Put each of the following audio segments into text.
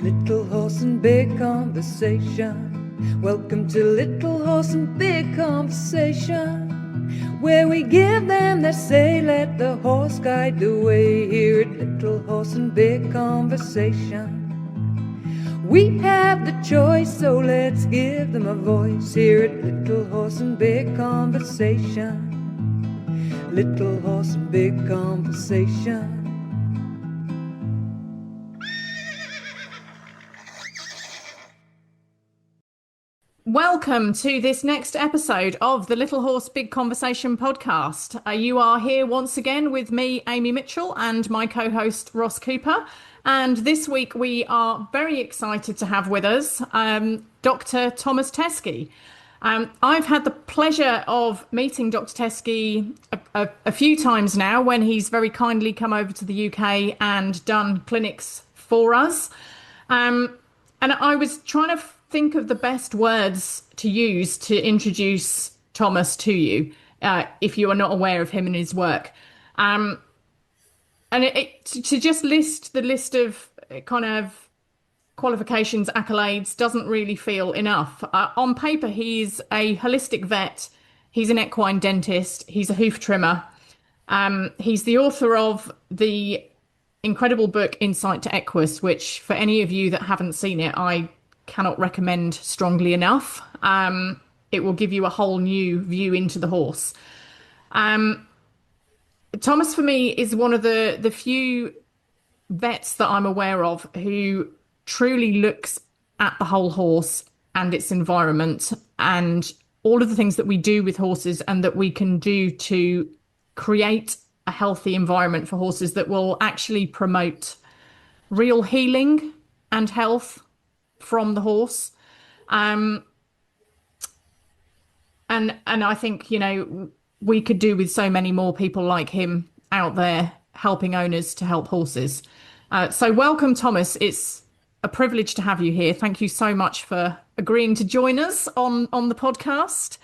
Little Horse and Big Conversation. Welcome to Little Horse and Big Conversation, where we give them their say, let the horse guide the way. Here at Little Horse and Big Conversation, we have the choice, so let's give them a voice. Here at Little Horse and Big Conversation, Little Horse and Big Conversation. Welcome to this next episode of the Little Horse Big Conversation podcast. You are here once again with me, Amy Mitchell, and my co-host, Ross Cooper. And this week we are very excited to have with us Dr. Tomas Teskey. I've had the pleasure of meeting Dr. Teskey a few times now when he's very kindly come over to the UK and done clinics for us. And I was trying to think of the best words to use to introduce Tomas to you, if you are not aware of him and his work. And to just list the list of kind of qualifications, accolades, doesn't really feel enough. On paper, he's a holistic vet. He's an equine dentist. He's a hoof trimmer. He's the author of the incredible book, Insight to Equus, which for any of you that haven't seen it, I cannot recommend strongly enough. It will give you a whole new view into the horse. Tomas, for me, is one of the few vets that I'm aware of who truly looks at the whole horse and its environment and all of the things that we do with horses and that we can do to create a healthy environment for horses that will actually promote real healing and health from the horse. And I think, you know, we could do with so many more people like him out there helping owners to help horses. So welcome, Tomas. It's a privilege to have you here. Thank you so much for agreeing to join us on the podcast.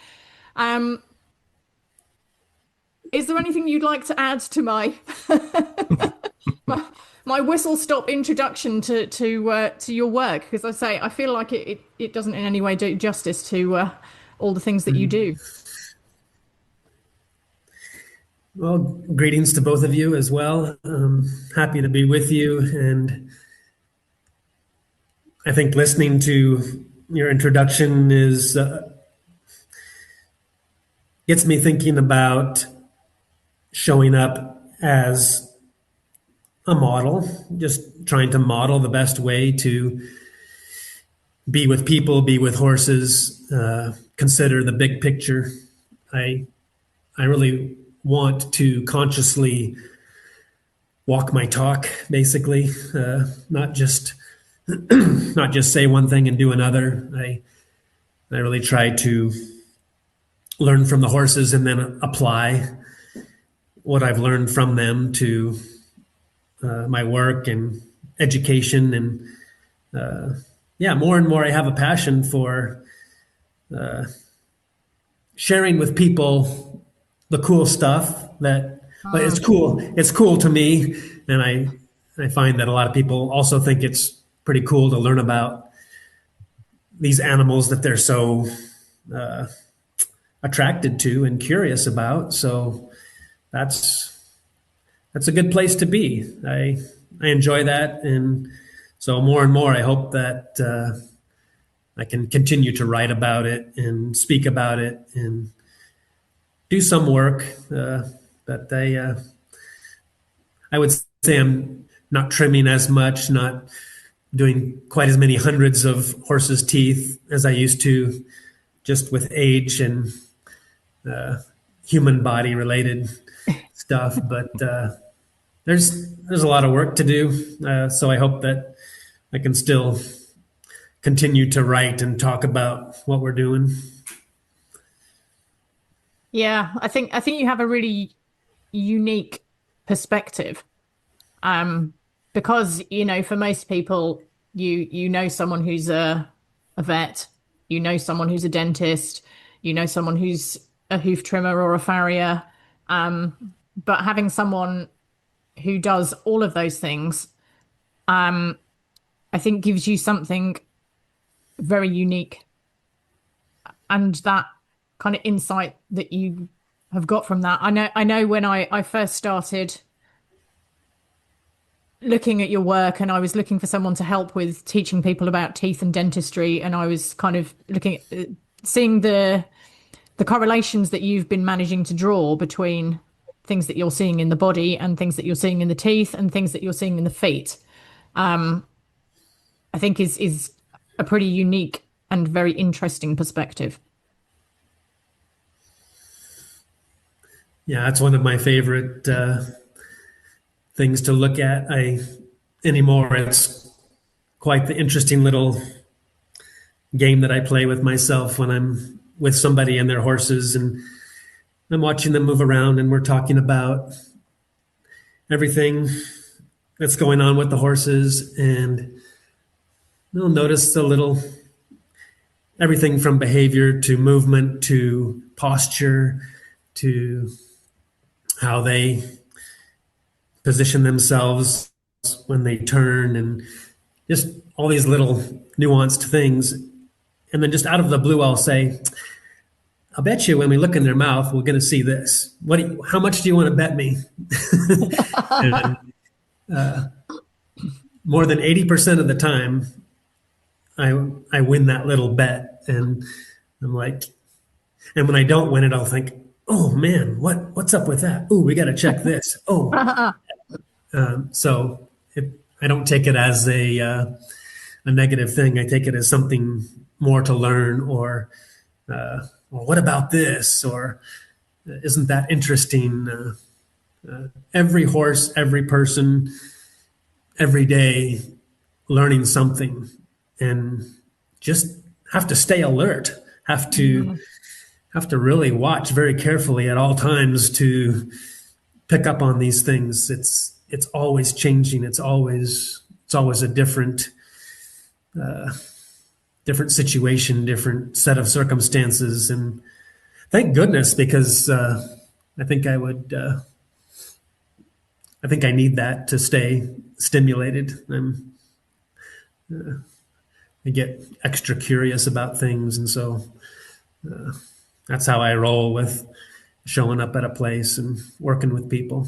Is there anything you'd like to add to my my whistle stop introduction to your work? Because I say I feel like it doesn't in any way do justice to all the things that you do. Well, greetings to both of you as well. Happy to be with you, and I think listening to your introduction is gets me thinking about showing up as a model, just trying to model the best way to be with people, be with horses, consider the big picture. I really want to consciously walk my talk, basically, not just say one thing and do another. I really try to learn from the horses and then apply what I've learned from them to my work and education. And more and more I have a passion for sharing with people the cool stuff but it's cool to me. And I find that a lot of people also think it's pretty cool to learn about these animals that they're so attracted to and curious about. So that's a good place to be. I enjoy that. And so more and more, I hope that I can continue to write about it and speak about it and do some work. But I would say I'm not trimming as much, not doing quite as many hundreds of horses' teeth as I used to, just with age and human body related stuff. But there's a lot of work to do. So I hope that I can still continue to write and talk about what we're doing. Yeah, I think you have a really unique perspective. Because, you know, for most people, you know someone who's a vet, you know someone who's a dentist, you know someone who's a hoof trimmer or a farrier. But having someone who does all of those things, and I think gives you something very unique. And that kind of insight that you have got from that. I know when I first started looking at your work and I was looking for someone to help with teaching people about teeth and dentistry, and I was kind of looking at seeing the correlations that you've been managing to draw between things that you're seeing in the body and things that you're seeing in the teeth and things that you're seeing in the feet. I think is a pretty unique and very interesting perspective. Yeah, that's one of my favorite things to look at. Anymore, it's quite the interesting little game that I play with myself when I'm with somebody and their horses, and I'm watching them move around, and we're talking about everything that's going on with the horses, and you'll notice everything from behavior to movement to posture to how they position themselves when they turn, and just all these little nuanced things. And then just out of the blue, I'll say, I'll bet you when we look in their mouth, we're going to see this. How much do you want to bet me? And, more than 80% of the time, I win that little bet. And I'm like, and when I don't win it, I'll think, oh man, what's up with that? Oh, we got to check this. Oh, so I don't take it as a negative thing. I take it as something more to learn, or what about this? Or isn't that interesting? Every horse, every person, every day, learning something, and just have to stay alert. Have to really watch very carefully at all times to pick up on these things. It's always changing. It's always a different situation, different set of circumstances, and thank goodness, because I think I need that to stay stimulated. I get extra curious about things, and so that's how I roll with showing up at a place and working with people.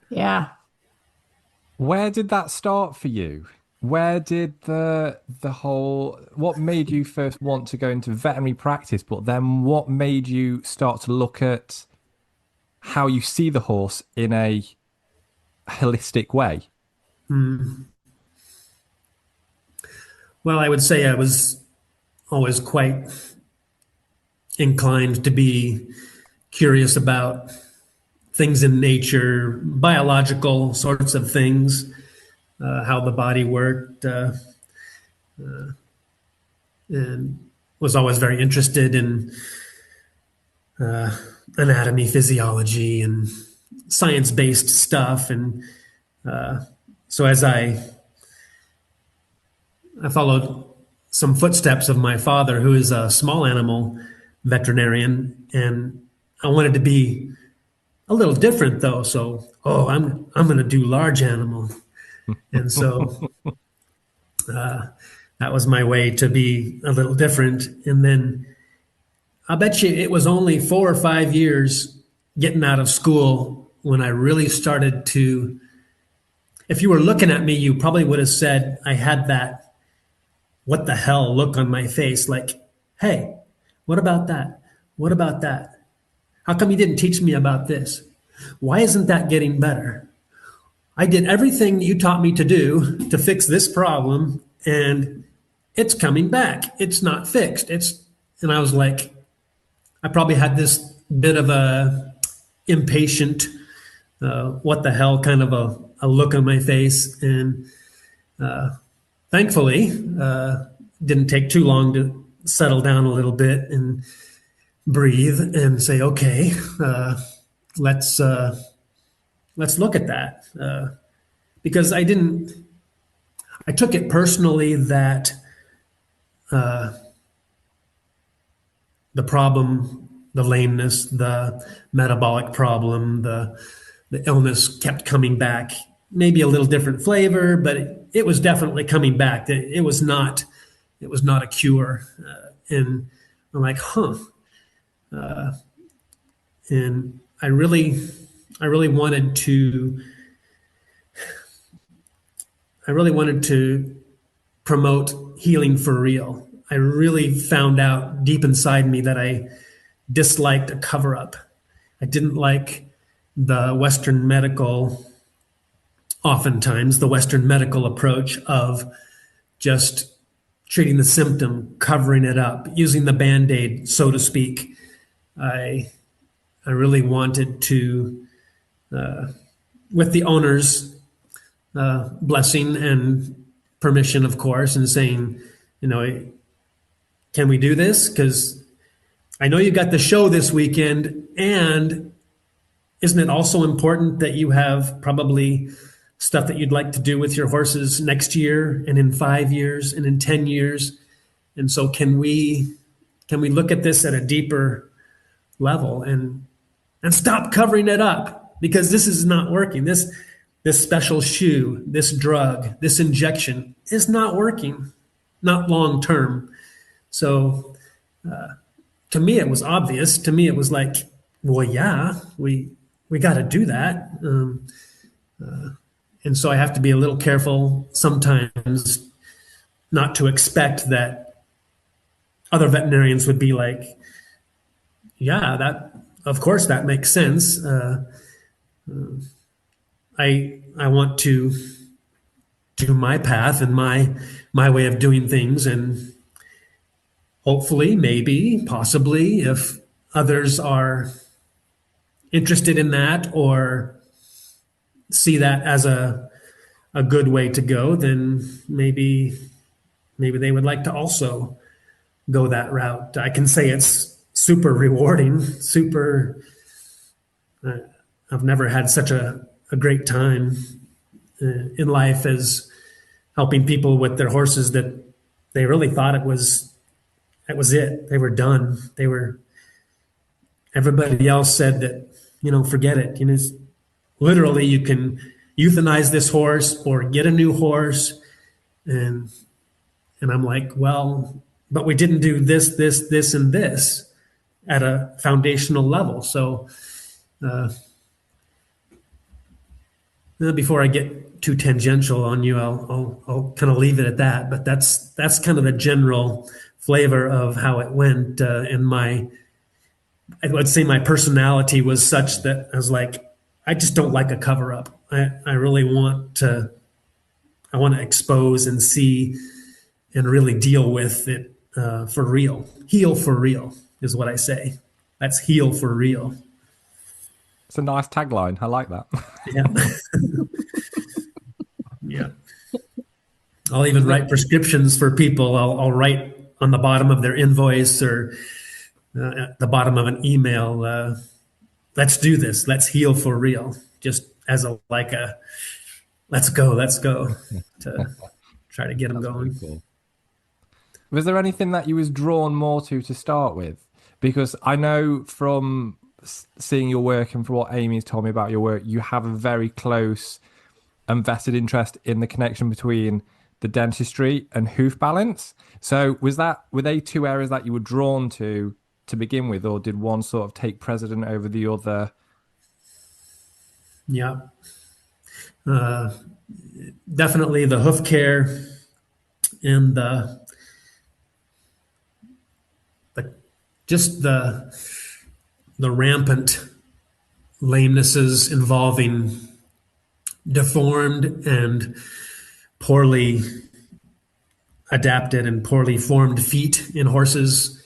Yeah. Where did that start for you? Where did what made you first want to go into veterinary practice, but then what made you start to look at how you see the horse in a holistic way? Well, I would say I was always quite inclined to be curious about things in nature, biological sorts of things, how the body worked, and was always very interested in anatomy, physiology, and science-based stuff. And so as I followed some footsteps of my father, who is a small animal veterinarian, and I wanted to be a little different though. So, I'm going to do large animal. And so that was my way to be a little different. And then I bet you it was only 4 or 5 years getting out of school when I really started to, if you were looking at me, you probably would have said I had that what the hell look on my face, like, hey, what about that? What about that? How come you didn't teach me about this? Why isn't that getting better? I did everything you taught me to do to fix this problem, and it's coming back. It's not fixed. And I was like, I probably had this bit of a impatient, what the hell kind of a look on my face. And thankfully, didn't take too long to settle down a little bit and breathe and say, okay, let's look at that. Because I took it personally that the problem, the lameness, the metabolic problem, the illness kept coming back maybe a little different flavor, but it was definitely coming back. It was not a cure. And I'm like, huh. And I really wanted to promote healing for real. I really found out deep inside me that I disliked a cover up. I didn't like oftentimes the Western medical approach of just treating the symptom, covering it up, using the Band-Aid, so to speak. I really wanted to, with the owner's blessing and permission, of course, and saying, can we do this? Because I know you got the show this weekend, and isn't it also important that you have probably stuff that you'd like to do with your horses next year and in 5 years and in 10 years? And so can we look at this at a deeper level and stop covering it up, because this is not working. This special shoe, this drug, this injection is not working, not long term. So to me, it was obvious. To me, it was like, well, yeah, we got to do that. And so I have to be a little careful sometimes not to expect that other veterinarians would be like, yeah, that, of course, that makes sense. I want to do my path and my way of doing things, and hopefully, maybe, possibly, if others are interested in that or see that as a good way to go, then maybe they would like to also go that route. I can say it's super rewarding, I've never had such a great time in life as helping people with their horses that they really thought that was it. They were done. Everybody else said that, forget it. Literally you can euthanize this horse or get a new horse. And I'm like, well, but we didn't do this, and this at a foundational level. So, before I get too tangential on you, I'll kind of leave it at that. But that's kind of the general flavor of how it went. And I would say my personality was such that I was like, I just don't like a cover up. I really want to expose and see and really deal with it for real. Heal for real is what I say. Let's heal for real. It's a nice tagline. I like that. Yeah. Yeah. I'll even write prescriptions for people. I'll write on the bottom of their invoice or at the bottom of an email, let's do this. Let's heal for real. Just as let's go to try to get them going. Cool. Was there anything that you was drawn more to start with? Because I know from seeing your work and from what Amy's told me about your work, you have a very close and vested interest in the connection between the dentistry and hoof balance. So were they two areas that you were drawn to begin with, or did one sort of take precedent over the other? Yeah. Definitely the hoof care and just the rampant lamenesses involving deformed and poorly adapted and poorly formed feet in horses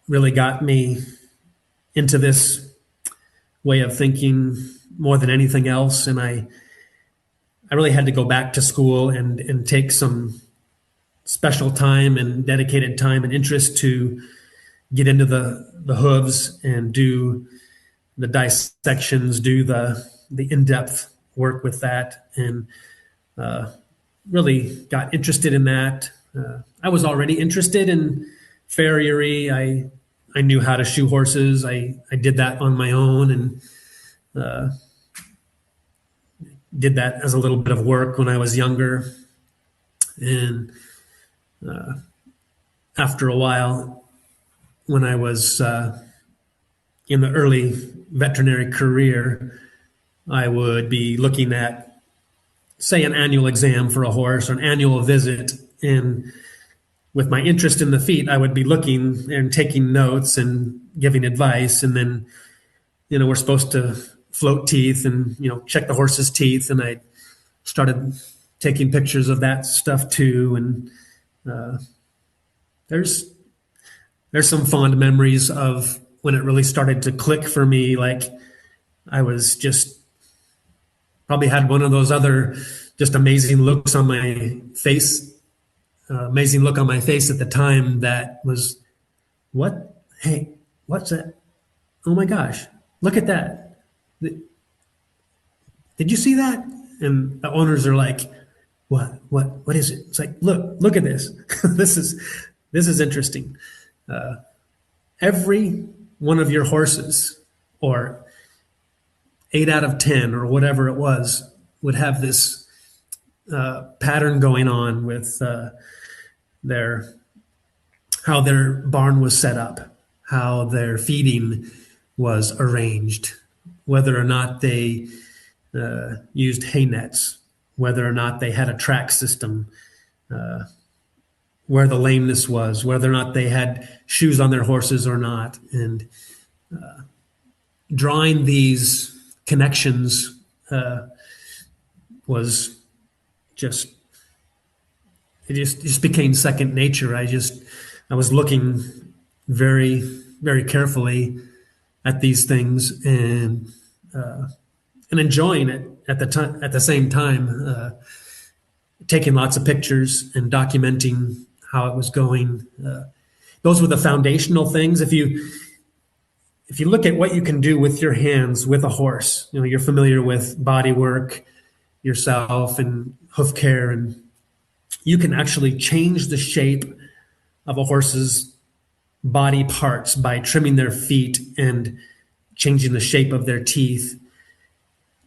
really got me into this way of thinking more than anything else. And I really had to go back to school and take some special time and dedicated time and interest to get into the hooves and do the dissections, do the in-depth work with that, and really got interested in that. I was already interested in farriery. I knew how to shoe horses. I did that on my own, and did that as a little bit of work when I was younger. And after a while, when I was in the early veterinary career, I would be looking at, say, an annual exam for a horse or an annual visit. And with my interest in the feet, I would be looking and taking notes and giving advice. And then, we're supposed to float teeth and, check the horse's teeth. And I started taking pictures of that stuff too. And there's some fond memories of when it really started to click for me. Like I was just probably had one of those other just amazing looks on my face, amazing look on my face at the time that was, what? Hey, what's that? Oh my gosh, look at that. Did you see that? And the owners are like, what is it? It's like, look at this. This is interesting. Every one of your horses, or 8 out of 10 or whatever it was, would have this pattern going on with how their barn was set up, how their feeding was arranged, whether or not they used hay nets, whether or not they had a track system, where the lameness was, whether or not they had shoes on their horses or not. And drawing these connections was just, it just became second nature. I was looking very, very carefully at these things and enjoying it at the same time, taking lots of pictures and documenting how it was going. Those were the foundational things. If you look at what you can do with your hands with a horse, you're familiar with body work yourself and hoof care, and you can actually change the shape of a horse's body parts by trimming their feet and changing the shape of their teeth.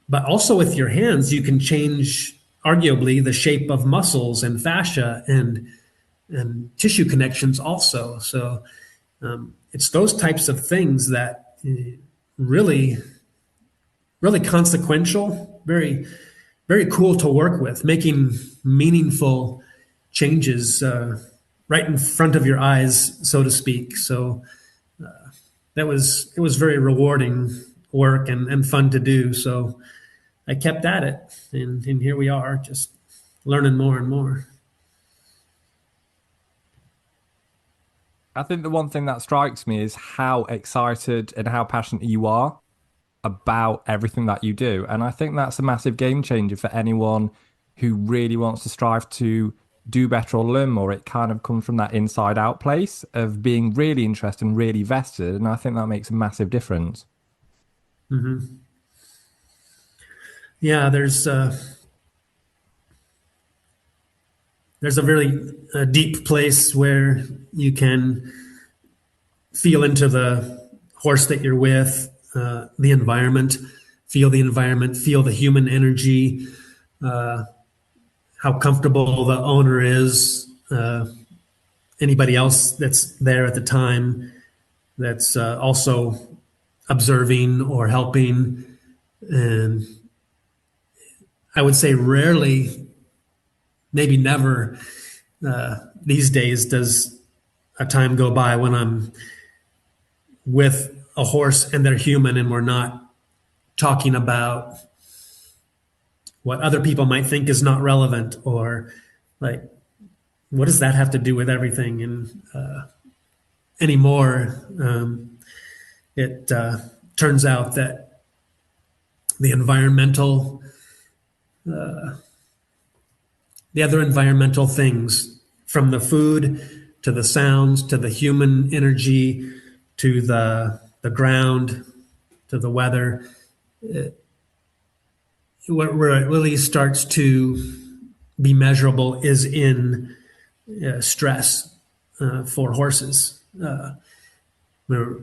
But also with your hands, you can change, arguably, the shape of muscles and fascia and tissue connections also. So it's those types of things that really, really consequential, very, very cool to work with, making meaningful changes right in front of your eyes, so to speak. So it was very rewarding work and fun to do. So I kept at it, and here we are, just learning more and more. I think the one thing that strikes me is how excited and how passionate you are about everything that you do. And I think that's a massive game changer for anyone who really wants to strive to do better or learn more. It kind of comes from that inside out place of being really interested and really vested. And I think that makes a massive difference. Mm-hmm. Yeah, there's a very deep place where you can feel into the horse that you're with, the environment, feel the human energy, how comfortable the owner is, anybody else that's there at the time that's also observing or helping. And I would say rarely, maybe never, these days does a time go by when I'm with a horse and they're human and we're not talking about what other people might think is not relevant, or like, what does that have to do with everything? And anymore, it turns out that the other environmental things, from the food to the sounds to the human energy to the ground to the weather, where it really starts to be measurable is in stress for horses. We were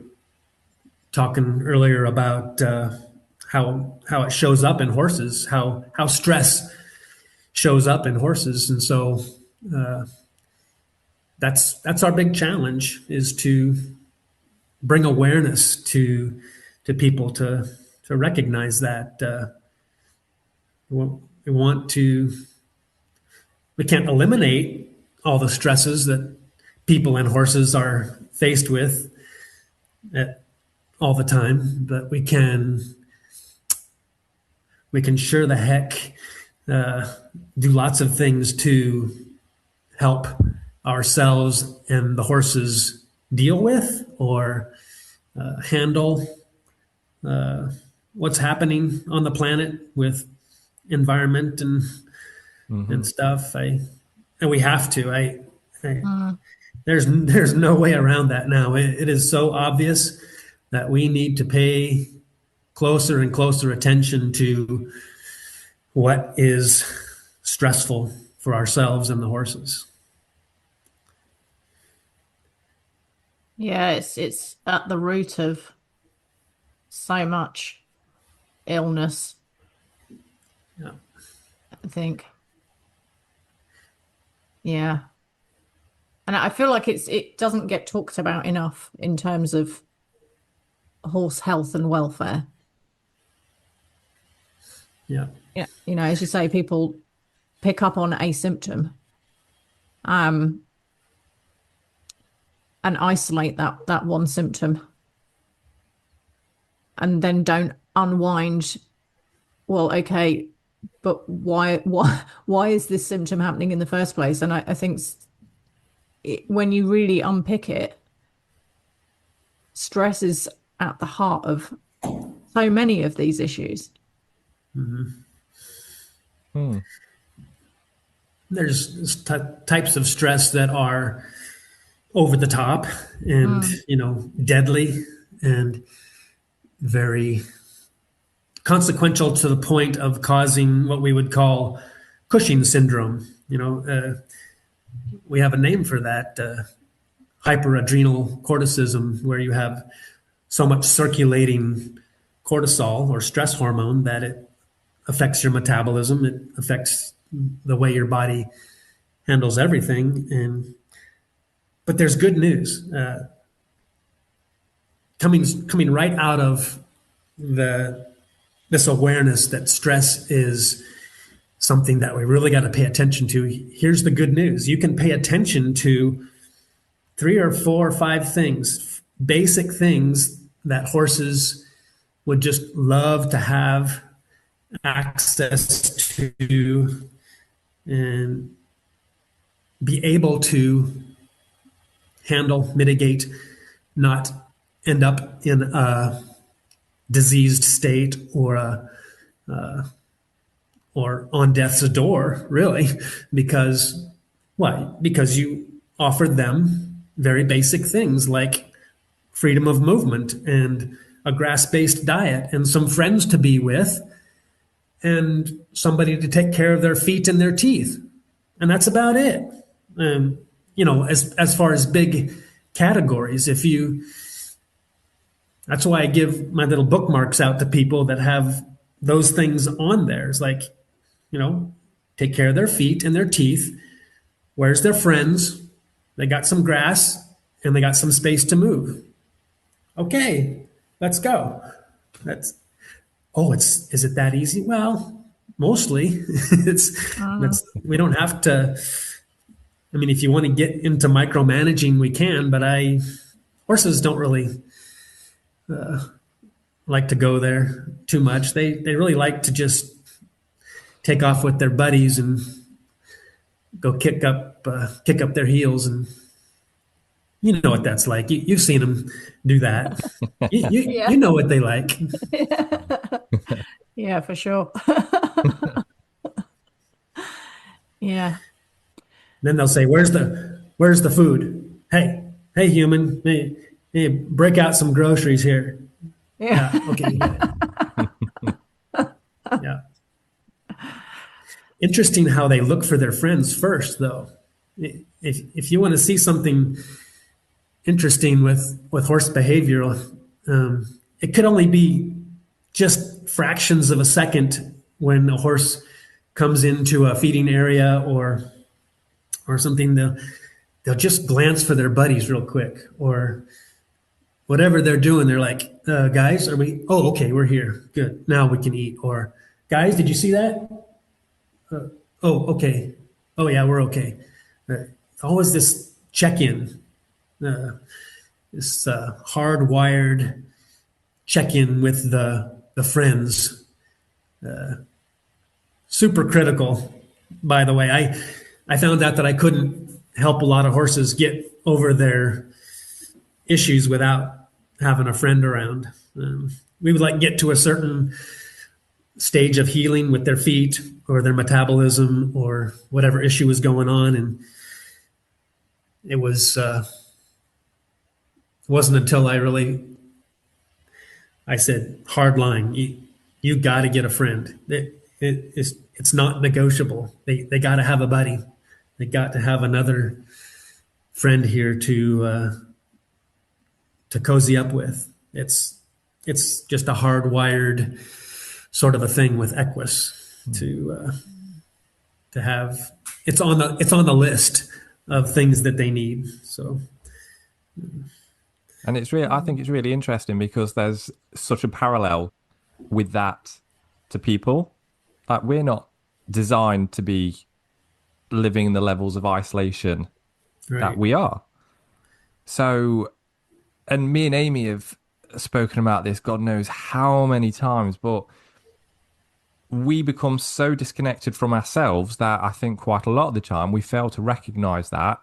talking earlier about how it shows up in horses, how stress shows up in horses. And so that's our big challenge, is to bring awareness to people to recognize that we can't eliminate all the stresses that people and horses are faced with all the time, but we can sure the heck do lots of things to help ourselves and the horses deal with or handle what's happening on the planet with environment and stuff. And we have to. There's no way around that now. It is so obvious that we need to pay closer and closer attention to what is stressful for ourselves and the horses. Yeah, it's at the root of so much illness, Yeah. I think. Yeah. And I feel like it doesn't get talked about enough in terms of horse health and welfare. Yeah. Yeah, as you say, people pick up on a symptom, and isolate that one symptom, and then don't unwind. Well, okay, but why is this symptom happening in the first place? And I think when you really unpick it, stress is at the heart of so many of these issues. There's types of stress that are over the top and deadly and very consequential to the point of causing what we would call Cushing syndrome. We have a name for that, hyperadrenal corticism, where you have so much circulating cortisol or stress hormone that it affects your metabolism. It affects the way your body handles everything. But there's good news coming right out of this awareness that stress is something that we really got to pay attention to. Here's the good news. You can pay attention to 3 or 4 or 5 things, basic things that horses would just love to have access to and be able to handle, mitigate, not end up in a diseased state or on death's door, really, because why? Because you offered them very basic things like freedom of movement and a grass-based diet and some friends to be with and somebody to take care of their feet and their teeth. And that's about it. As far as big categories, that's why I give my little bookmarks out to people that have those things on there. It's like, take care of their feet and their teeth. Where's their friends? They got some grass and they got some space to move. Okay, let's go. Is it that easy? Well, mostly. We don't have to. I mean, if you want to get into micromanaging, we can, but horses don't really like to go there too much. They really like to just take off with their buddies and go kick up their heels, and you know what that's like. You've seen them do that. You know what they like. Yeah, for sure. Yeah. Then they'll say, "Where's the food? Hey, human, hey, break out some groceries here." Yeah. Okay. Yeah. Interesting how they look for their friends first, though. If you want to see something interesting with horse behavior, it could only be just fractions of a second when a horse comes into a feeding area or something, they'll just glance for their buddies real quick, or whatever they're doing. They're like, guys, are we? Oh, okay, we're here. Good. Now we can eat. Or, guys, did you see that? Oh, okay. Oh, yeah, we're okay. Always this check-in, this hardwired check-in with the friends. Super critical, by the way. I found out that I couldn't help a lot of horses get over their issues without having a friend around. We would like get to a certain stage of healing with their feet or their metabolism or whatever issue was going on, and it wasn't until I said, hard line, you got to get a friend. It's not negotiable. They got to have a buddy. They got to have another friend here to cozy up with. It's just a hardwired sort of a thing with Equus to have. It's on the list of things that they need. So, and I think it's really interesting because there's such a parallel with that to people. Like, we're not designed to be living in the levels of isolation that we are. So, and me and Amy have spoken about this, God knows how many times, but we become so disconnected from ourselves that I think quite a lot of the time we fail to recognize that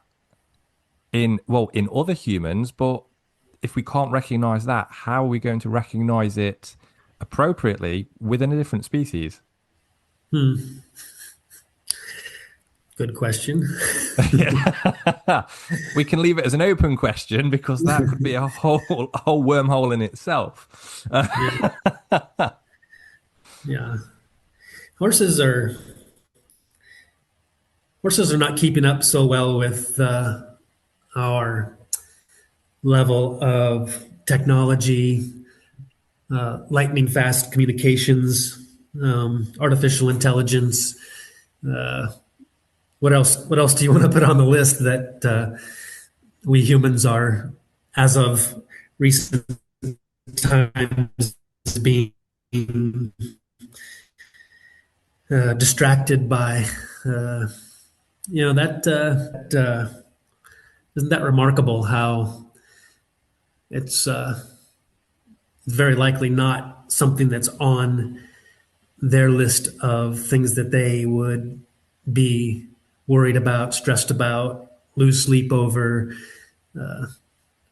in other humans. But if we can't recognize that, how are we going to recognize it appropriately within a different species? Good question. Yeah. We can leave it as an open question because that could be a whole wormhole in itself. Yeah. Horses are not keeping up so well with our level of technology, lightning fast communications, artificial intelligence. What else do you want to put on the list that we humans are, as of recent times, being distracted by? Isn't that remarkable how it's very likely not something that's on their list of things that they would be worried about, stressed about, lose sleep over.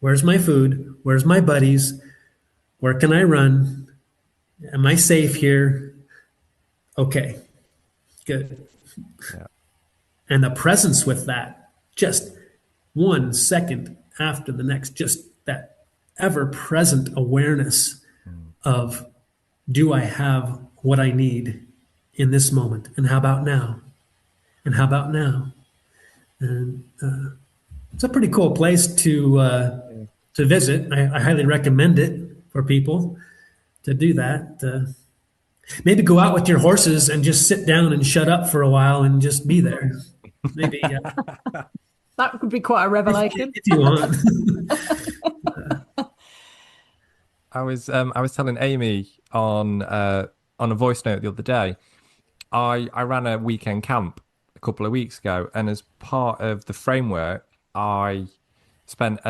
Where's my food? Where's my buddies? Where can I run? Am I safe here? Okay, good. Yeah. And the presence with that, just 1 second after the next, just that ever-present awareness of, do I have what I need in this moment? And how about now? And how about now? And it's a pretty cool place to visit. I highly recommend it for people to do that. Maybe go out with your horses and just sit down and shut up for a while and just be there. Maybe that could be quite a revelation. if you want. I was telling Amy on a voice note the other day. I ran a weekend camp a couple of weeks ago, and as part of the framework, I spent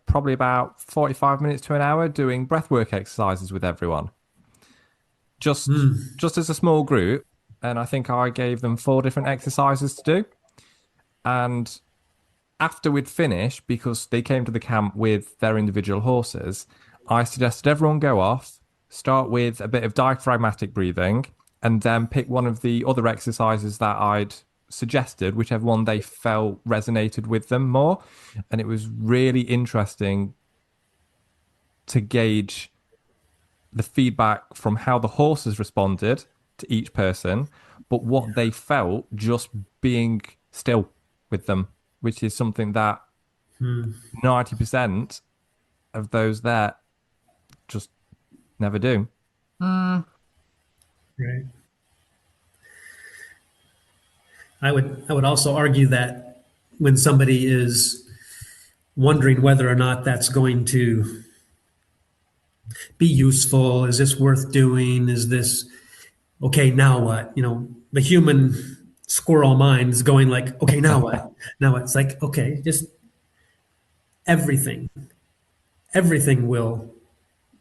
probably about 45 minutes to an hour doing breathwork exercises with everyone. Just as a small group, and I think I gave them 4 different exercises to do. And after we'd finished, because they came to the camp with their individual horses, I suggested everyone go off, start with a bit of diaphragmatic breathing, and then pick one of the other exercises that I'd suggested, whichever one they felt resonated with them more. And it was really interesting to gauge the feedback from how the horses responded to each person, but what they felt just being still with them, which is something that 90% of those there just never do. Right. I would also argue that when somebody is wondering whether or not that's going to be useful, is this worth doing? Is this okay? Now what? The human squirrel mind is going like, okay, now what? Now what? It's like, okay, just everything, everything will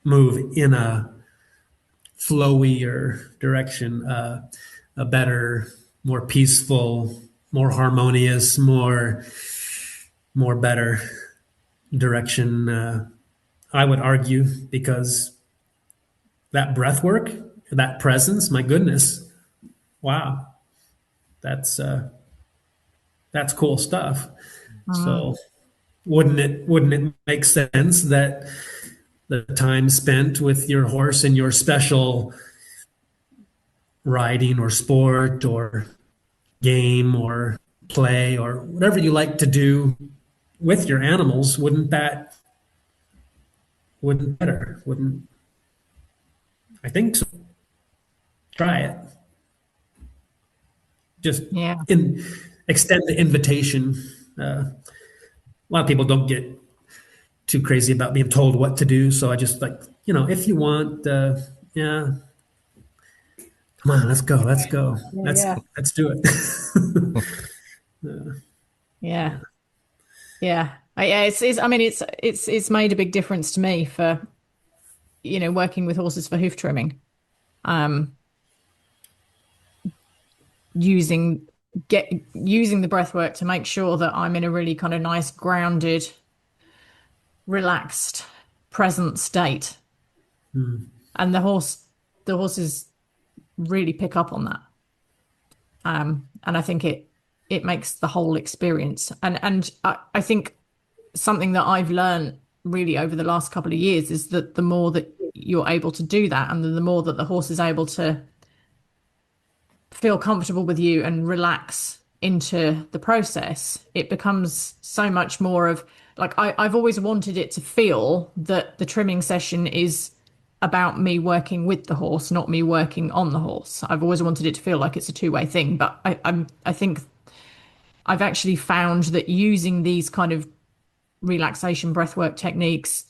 move in a flowier direction, a better, more peaceful, more harmonious, more better direction. I would argue, because that breath work, that presence, my goodness, wow, that's cool stuff. So wouldn't it make sense that the time spent with your horse in your special riding or sport or game or play or whatever you like to do with your animals, wouldn't better? Wouldn't I think so? Try it. Just Yeah. extend the invitation. A lot of people don't get too crazy about being told what to do, so I just like, if you want, yeah, come on, let's go, let's Yeah. let's do it. Yeah. Yeah. Yeah. I mean, it's made a big difference to me for, working with horses for hoof trimming. Using the breath work to make sure that I'm in a really kind of nice, grounded, relaxed, present state. And the horses really pick up on that. And I think it makes the whole experience. And I think something that I've learned really over the last couple of years is that the more that you're able to do that, and the more that the horse is able to feel comfortable with you and relax into the process, it becomes so much more of like, I've always wanted it to feel that the trimming session is about me working with the horse, not me working on the horse. I've always wanted it to feel like it's a two-way thing, but I think I've actually found that using these kind of relaxation breathwork techniques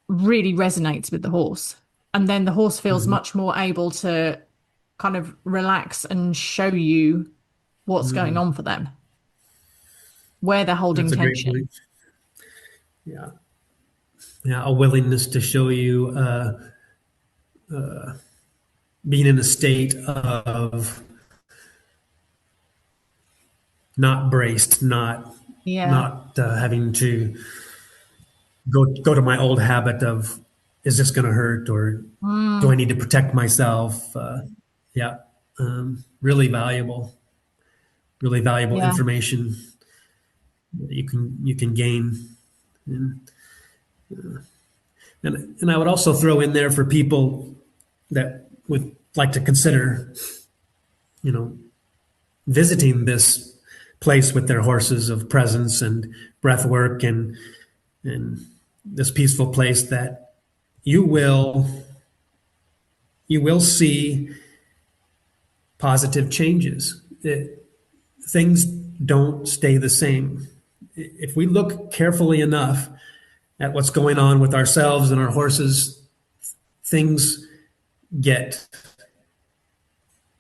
really resonates with the horse. And then the horse feels much more able to kind of relax and show you what's going on for them, where they're holding That's a great tension. point. Yeah, a willingness to show you being in a state of not braced, not having to go to my old habit of, is this going to hurt, or do I need to protect myself? Yeah, really valuable Yeah. information that you can gain. And I would also throw in there for people that would like to consider, visiting this place with their horses of presence and breath work and this peaceful place, that you will see positive changes. Things don't stay the same. If we look carefully enough at what's going on with ourselves and our horses, things get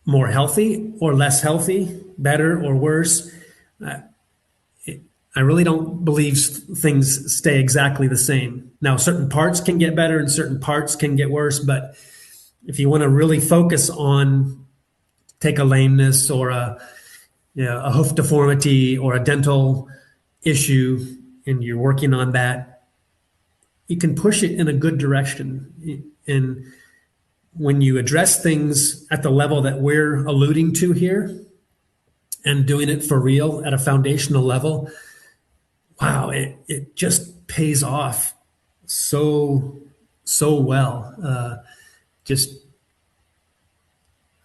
more healthy or less healthy, better or worse. I really don't believe things stay exactly the same. Now, certain parts can get better and certain parts can get worse, but if you want to really focus on, take a lameness or a hoof deformity or a dental issue, and you're working on that, you can push it in a good direction. And when you address things at the level that we're alluding to here and doing it for real at a foundational level, wow, it just pays off so well.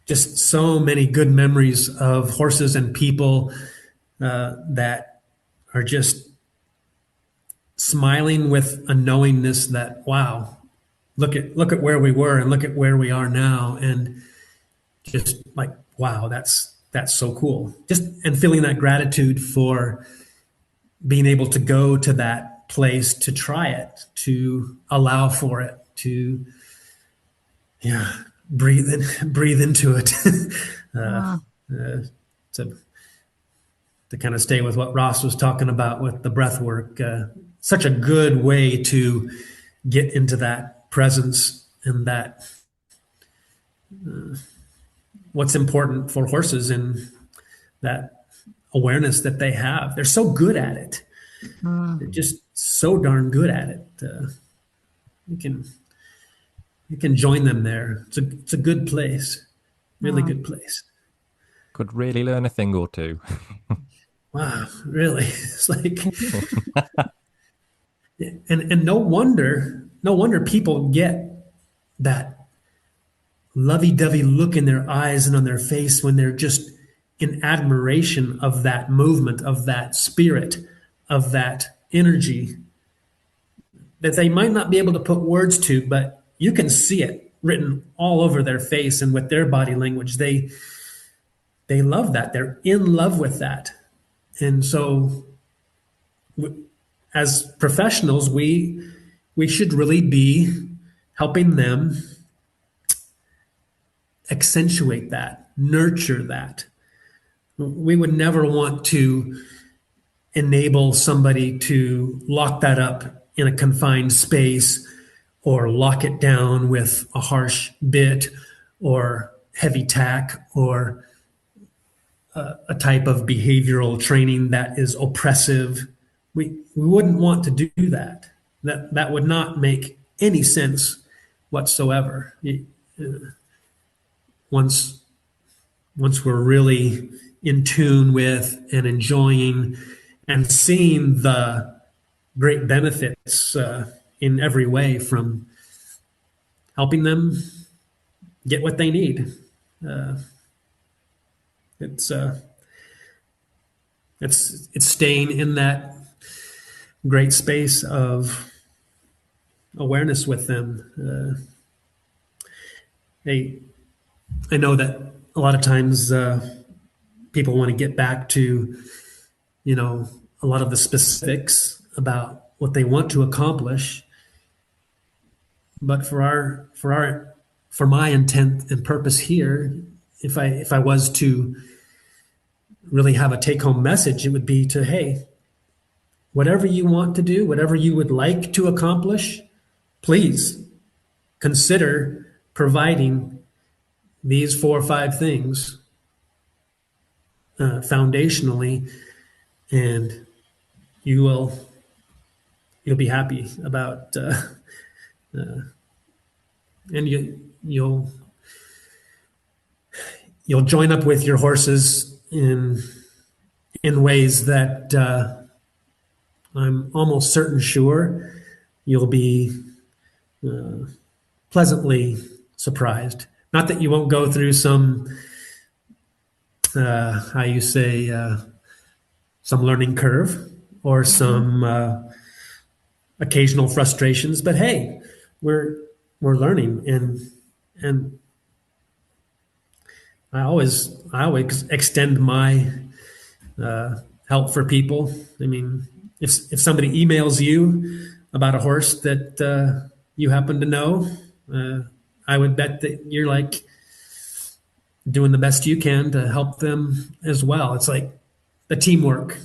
Just so many good memories of horses and people that are just smiling with a knowingness that, wow, look at where we were and look at where we are now, and just like, wow, that's so cool. Just and feeling that gratitude for being able to go to that place to try it, to allow for it, to breathe into it. uh, uh, to kind of stay with what Ross was talking about with the breath work, such a good way to get into that presence and that what's important for horses and that awareness that they have. They're so good at it. They're just so darn good at it. You can join them there. It's a good place, really good place. Could really learn a thing or two. Wow, really? It's like, and no wonder people get that lovey-dovey look in their eyes and on their face when they're just in admiration of that movement, of that spirit, of that energy that they might not be able to put words to, but you can see it written all over their face and with their body language. They love that. They're in love with that. And so as professionals, we should really be helping them accentuate that, nurture that. We would never want to enable somebody to lock that up in a confined space or lock it down with a harsh bit or heavy tack or a type of behavioral training that is oppressive. We wouldn't want to do that. That would not make any sense whatsoever. Once we're really in tune with and enjoying and seeing the great benefits in every way from helping them get what they need. It's staying in that great space of awareness with them. I know that a lot of times people want to get back to, a lot of the specifics about what they want to accomplish. But for my intent and purpose here, if I was to really have a take-home message, it would be to, hey, whatever you want to do, whatever you would like to accomplish, please consider providing these 4 or 5 things foundationally, and you'll be happy about, and you'll join up with your horses in ways that I'm almost sure you'll be pleasantly surprised. Not that you won't go through some, some learning curve or some occasional frustrations, but hey, we're learning, and I always extend my help for people. I mean, if somebody emails you about a horse that you happen to know, I would bet that you're like doing the best you can to help them as well. It's like the teamwork,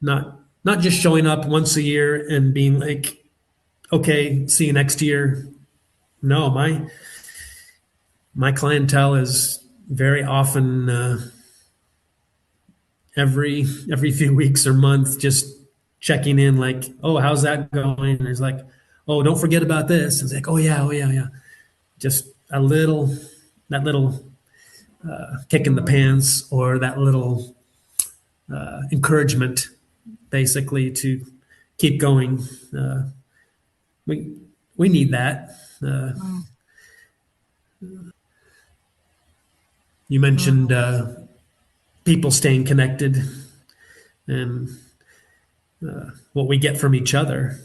not just showing up once a year and being like, okay, see you next year. No, my clientele is very often every few weeks or months just checking in, like, oh, how's that going? And it's like, oh, don't forget about this. It's like, oh yeah. Just that little kick in the pants, or that little encouragement, basically, to keep going. We need that. You mentioned people staying connected and what we get from each other.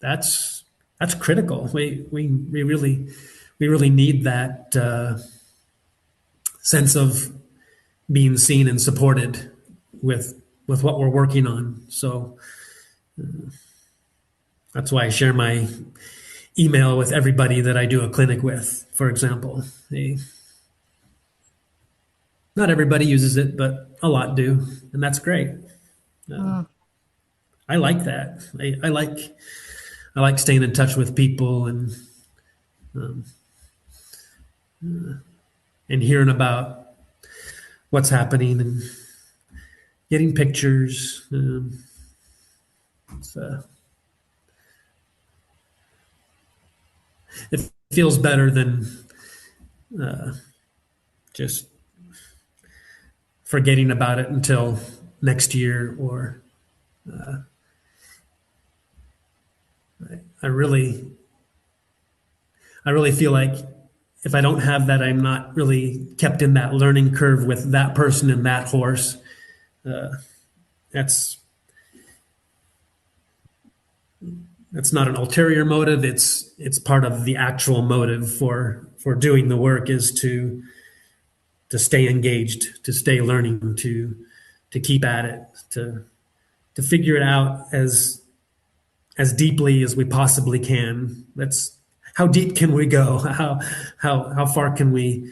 That's that's critical. We really need that sense of being seen and supported with what we're working on. So that's why I share my email with everybody that I do a clinic with. For example, not everybody uses it, but a lot do, and that's great. I like that. I like staying in touch with people and hearing about what's happening and getting pictures. It feels better than just forgetting about it until next year. Or I really feel like if I don't have that, I'm not really kept in that learning curve with that person and that horse. That's not an ulterior motive. It's part of the actual motive for doing the work, is to stay engaged, to stay learning, to keep at it, to figure it out as deeply as we possibly can. That's how deep can we go? How far can we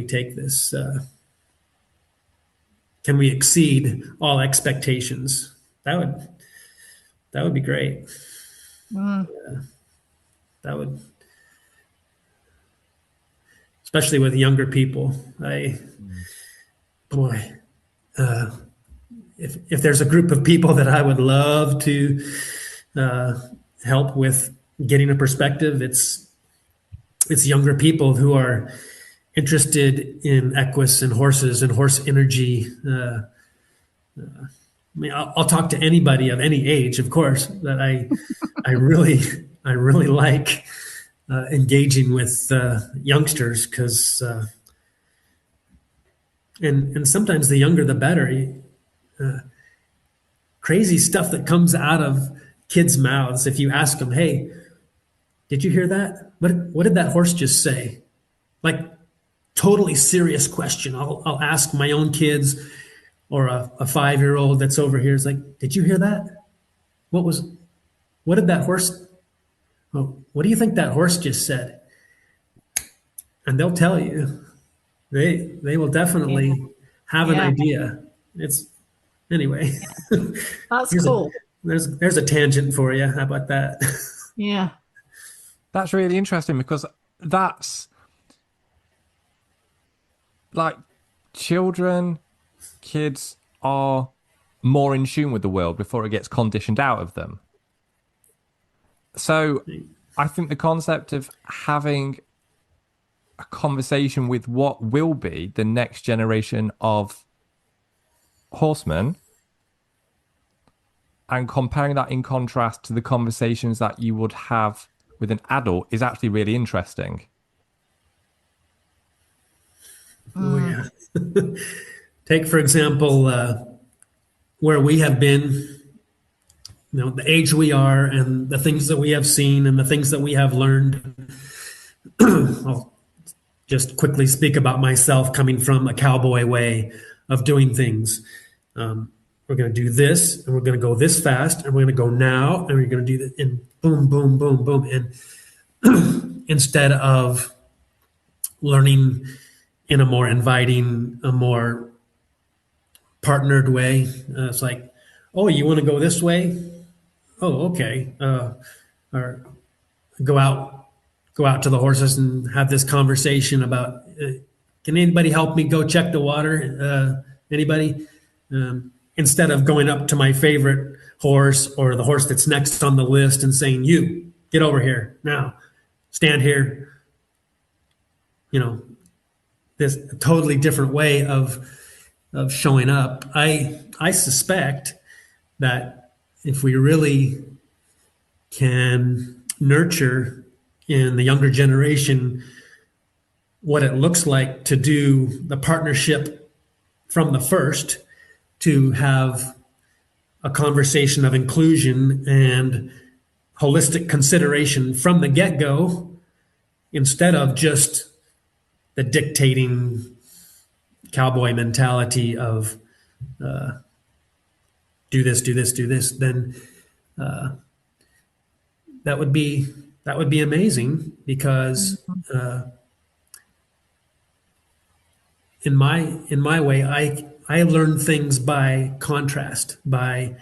take this? Can we exceed all expectations? That would be great. That would, especially with younger people. If there's a group of people that I would love to help with getting a perspective, it's younger people who are interested in equus and horses and horse energy. I mean, I'll talk to anybody of any age, of course, but I really like engaging with youngsters, because and sometimes the younger the better. Crazy stuff that comes out of kids' mouths. If you ask them, "Hey, did you hear that? What did that horse just say?" Like, totally serious question. I'll ask my own kids, or a 5-year-old that's over here is like, "Did you hear that? What did that horse? Well, what do you think that horse just said?" And they'll tell you. They will definitely have an idea. Anyway. That's cool. There's a tangent for you. How about that? Yeah. That's really interesting, because that's like kids are more in tune with the world before it gets conditioned out of them. So I think the concept of having a conversation with what will be the next generation of horsemen, and comparing that in contrast to the conversations that you would have with an adult, is actually really interesting. Oh, yeah. Take, for example, where we have been, the age we are, and the things that we have seen, and the things that we have learned. I'll just quickly speak about myself, coming from a cowboy way of doing things. We're going to do this, and we're going to go this fast, and we're going to go now, and we're going to do that, and boom, boom, boom, boom. And instead of learning in a more inviting, a more partnered way, it's like, "Oh, you want to go this way? Oh, okay." Or go out to the horses and have this conversation about, "Can anybody help me go check the water? Anybody?" Instead of going up to my favorite horse, or the horse that's next on the list, and saying, "You get over here now, stand here." This totally different way of showing up. I suspect that if we really can nurture in the younger generation what it looks like to do the partnership from the first, to have a conversation of inclusion and holistic consideration from the get-go, instead of just the dictating cowboy mentality of do this, do this, do this, then that would be amazing, because in my way, I learn things by contrast, by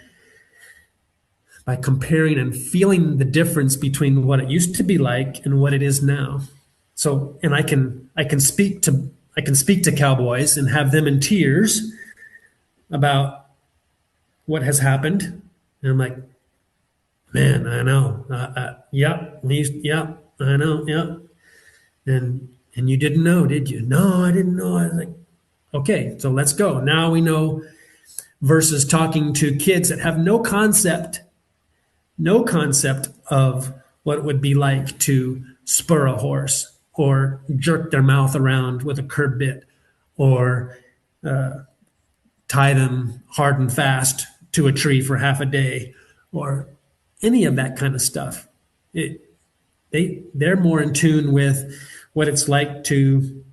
comparing and feeling the difference between what it used to be like and what it is now. So, and I can speak to cowboys and have them in tears about what has happened, and I'm like, man, I know, yep, I know, yep, and you didn't know, did you? No, I didn't know. I was like, okay, so let's go. Now we know, versus talking to kids that have no concept of what it would be like to spur a horse, or jerk their mouth around with a curb bit, or tie them hard and fast to a tree for half a day, or any of that kind of stuff. They're more in tune with what it's like to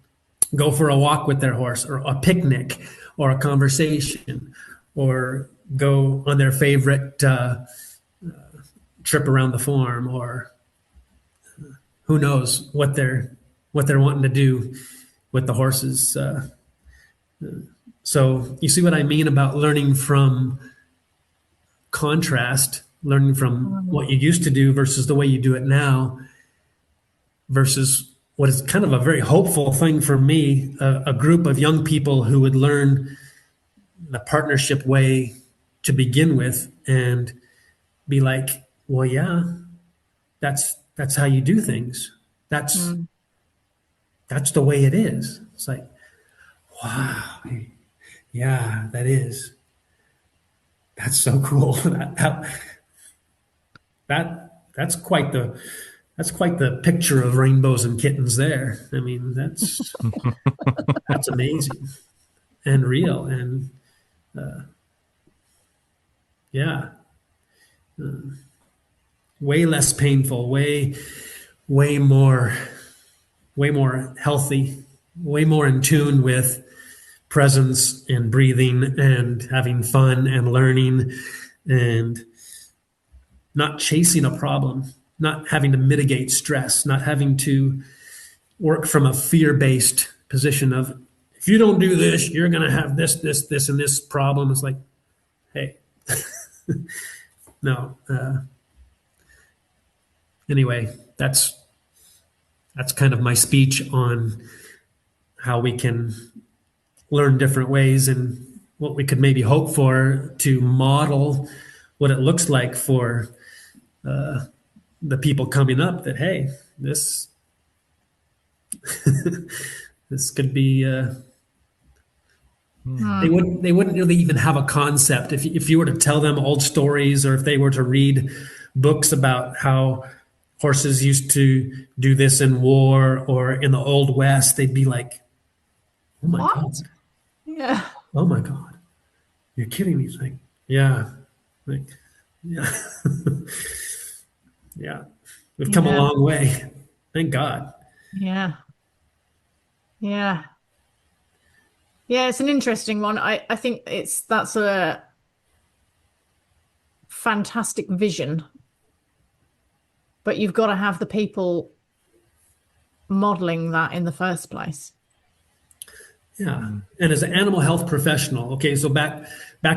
go for a walk with their horse, or a picnic, or a conversation, or go on their favorite trip around the farm, or who knows what they're wanting to do with the horses. So you see what I mean about learning from contrast, learning from what you used to do versus the way you do it now, versus what is kind of a very hopeful thing for me, a group of young people who would learn the partnership way to begin with, and be like, well, yeah, that's how you do things. That's the way it is. It's like, wow, yeah, that's so cool. That's quite the picture of rainbows and kittens there. I mean, that's amazing and real, and way less painful, way more healthy, way more in tune with presence and breathing and having fun and learning, and not chasing a problem, not having to mitigate stress, not having to work from a fear-based position of, if you don't do this, you're going to have this, and this problem. It's like, hey, no. Anyway, that's kind of my speech on how we can learn different ways, and what we could maybe hope for to model what it looks like for the people coming up, that, hey, this this could be they wouldn't really even have a concept if you were to tell them old stories, or if they were to read books about how horses used to do this in war or in the Old West. They'd be like, oh my God. Yeah. Oh my God. You're kidding me. It's like, yeah. Like, yeah. Yeah. We've come a long way. Thank God. Yeah. Yeah. Yeah, it's an interesting one. I think that's a fantastic vision, but you've got to have the people modeling that in the first place. Yeah. And as an animal health professional, okay, so back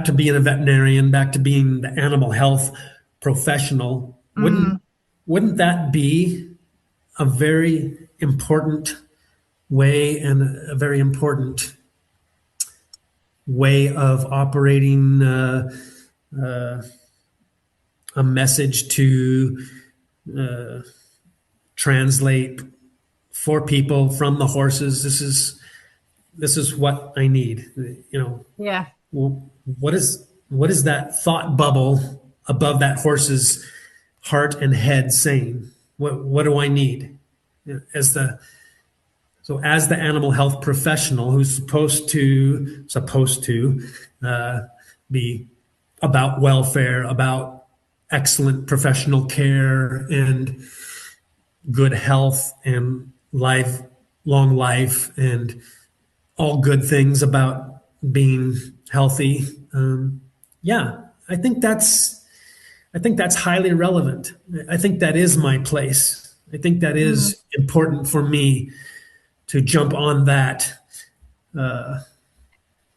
to being a veterinarian, back to being the animal health professional, wouldn't that be a very important way, and a very important way of operating a message to translate for people from the horses? This is what I need. Yeah. What is that thought bubble above that horse's heart and head saying? What do I need? As the animal health professional who's supposed to be about welfare, about excellent professional care and good health and long life and all good things about being healthy. Yeah, I think that's highly relevant. I think that is my place. I think that is important for me to jump on that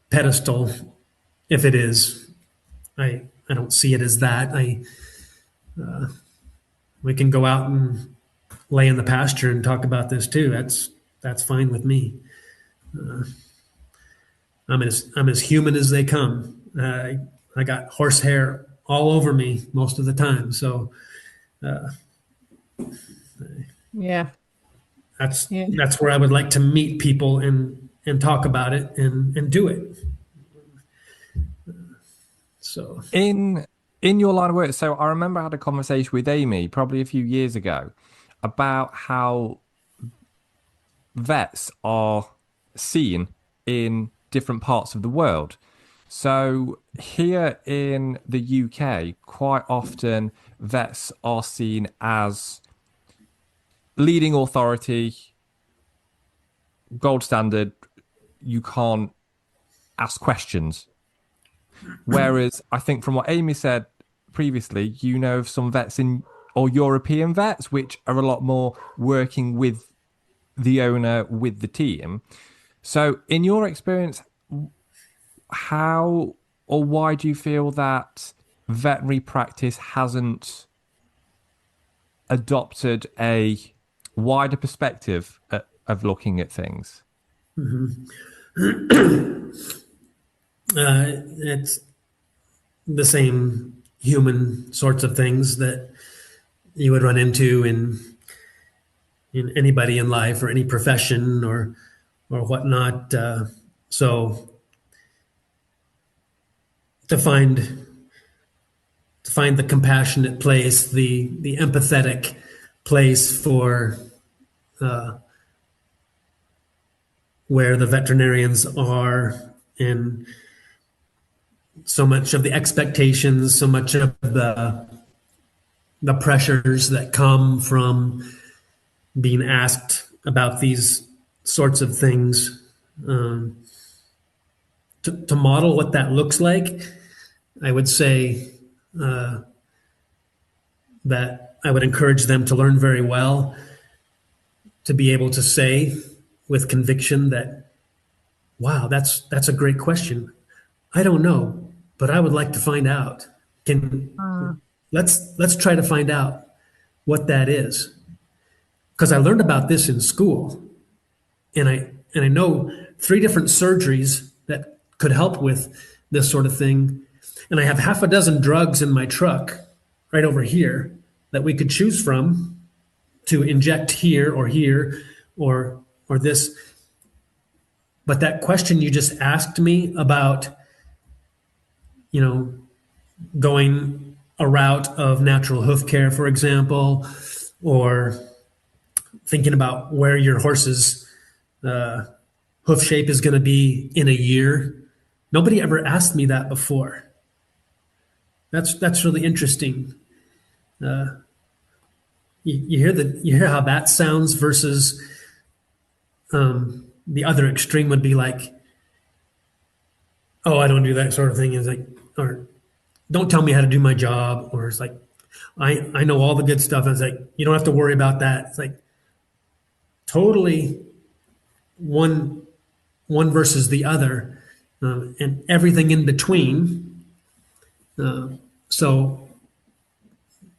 pedestal, if it is. I don't see it as that. We can go out and lay in the pasture and talk about this too. That's fine with me. I'm as human as they come. I got horse hair all over me most of the time, so Yeah. that's where I would like to meet people and talk about it and do it. So In your line of work, so I remember I had a conversation with Amy probably a few years ago about how vets are seen in different parts of the world. So here in the UK, quite often vets are seen as leading authority, gold standard. You can't ask questions. Whereas I think from what Amy said previously, you know of some vets or European vets, which are a lot more working with the owner, with the team. So in your experience, how or why do you feel that veterinary practice hasn't adopted a wider perspective of looking at things? it's the same human sorts of things that you would run into in anybody in life or any profession or whatnot. So to find the compassionate place, the empathetic place for where the veterinarians are, and so much of the expectations, so much of the pressures that come from being asked about these sorts of things. To model what that looks like, I would say that I would encourage them to learn very well, to be able to say with conviction that, wow, that's a great question. I don't know, but I would like to find out. Let's try to find out what that is. Because I learned about this in school, and I know 3 different surgeries that could help with this sort of thing. And I have half a dozen drugs in my truck right over here that we could choose from to inject here or this. But that question you just asked me about, going a route of natural hoof care, for example, or thinking about where your horse's hoof shape is going to be in a year. Nobody ever asked me that before. That's really interesting. You hear how that sounds versus the other extreme would be like, oh, I don't do that sort of thing. It's like, or don't tell me how to do my job, or it's like, I know all the good stuff. And it's like, you don't have to worry about that. It's like totally one versus the other, and everything in between. So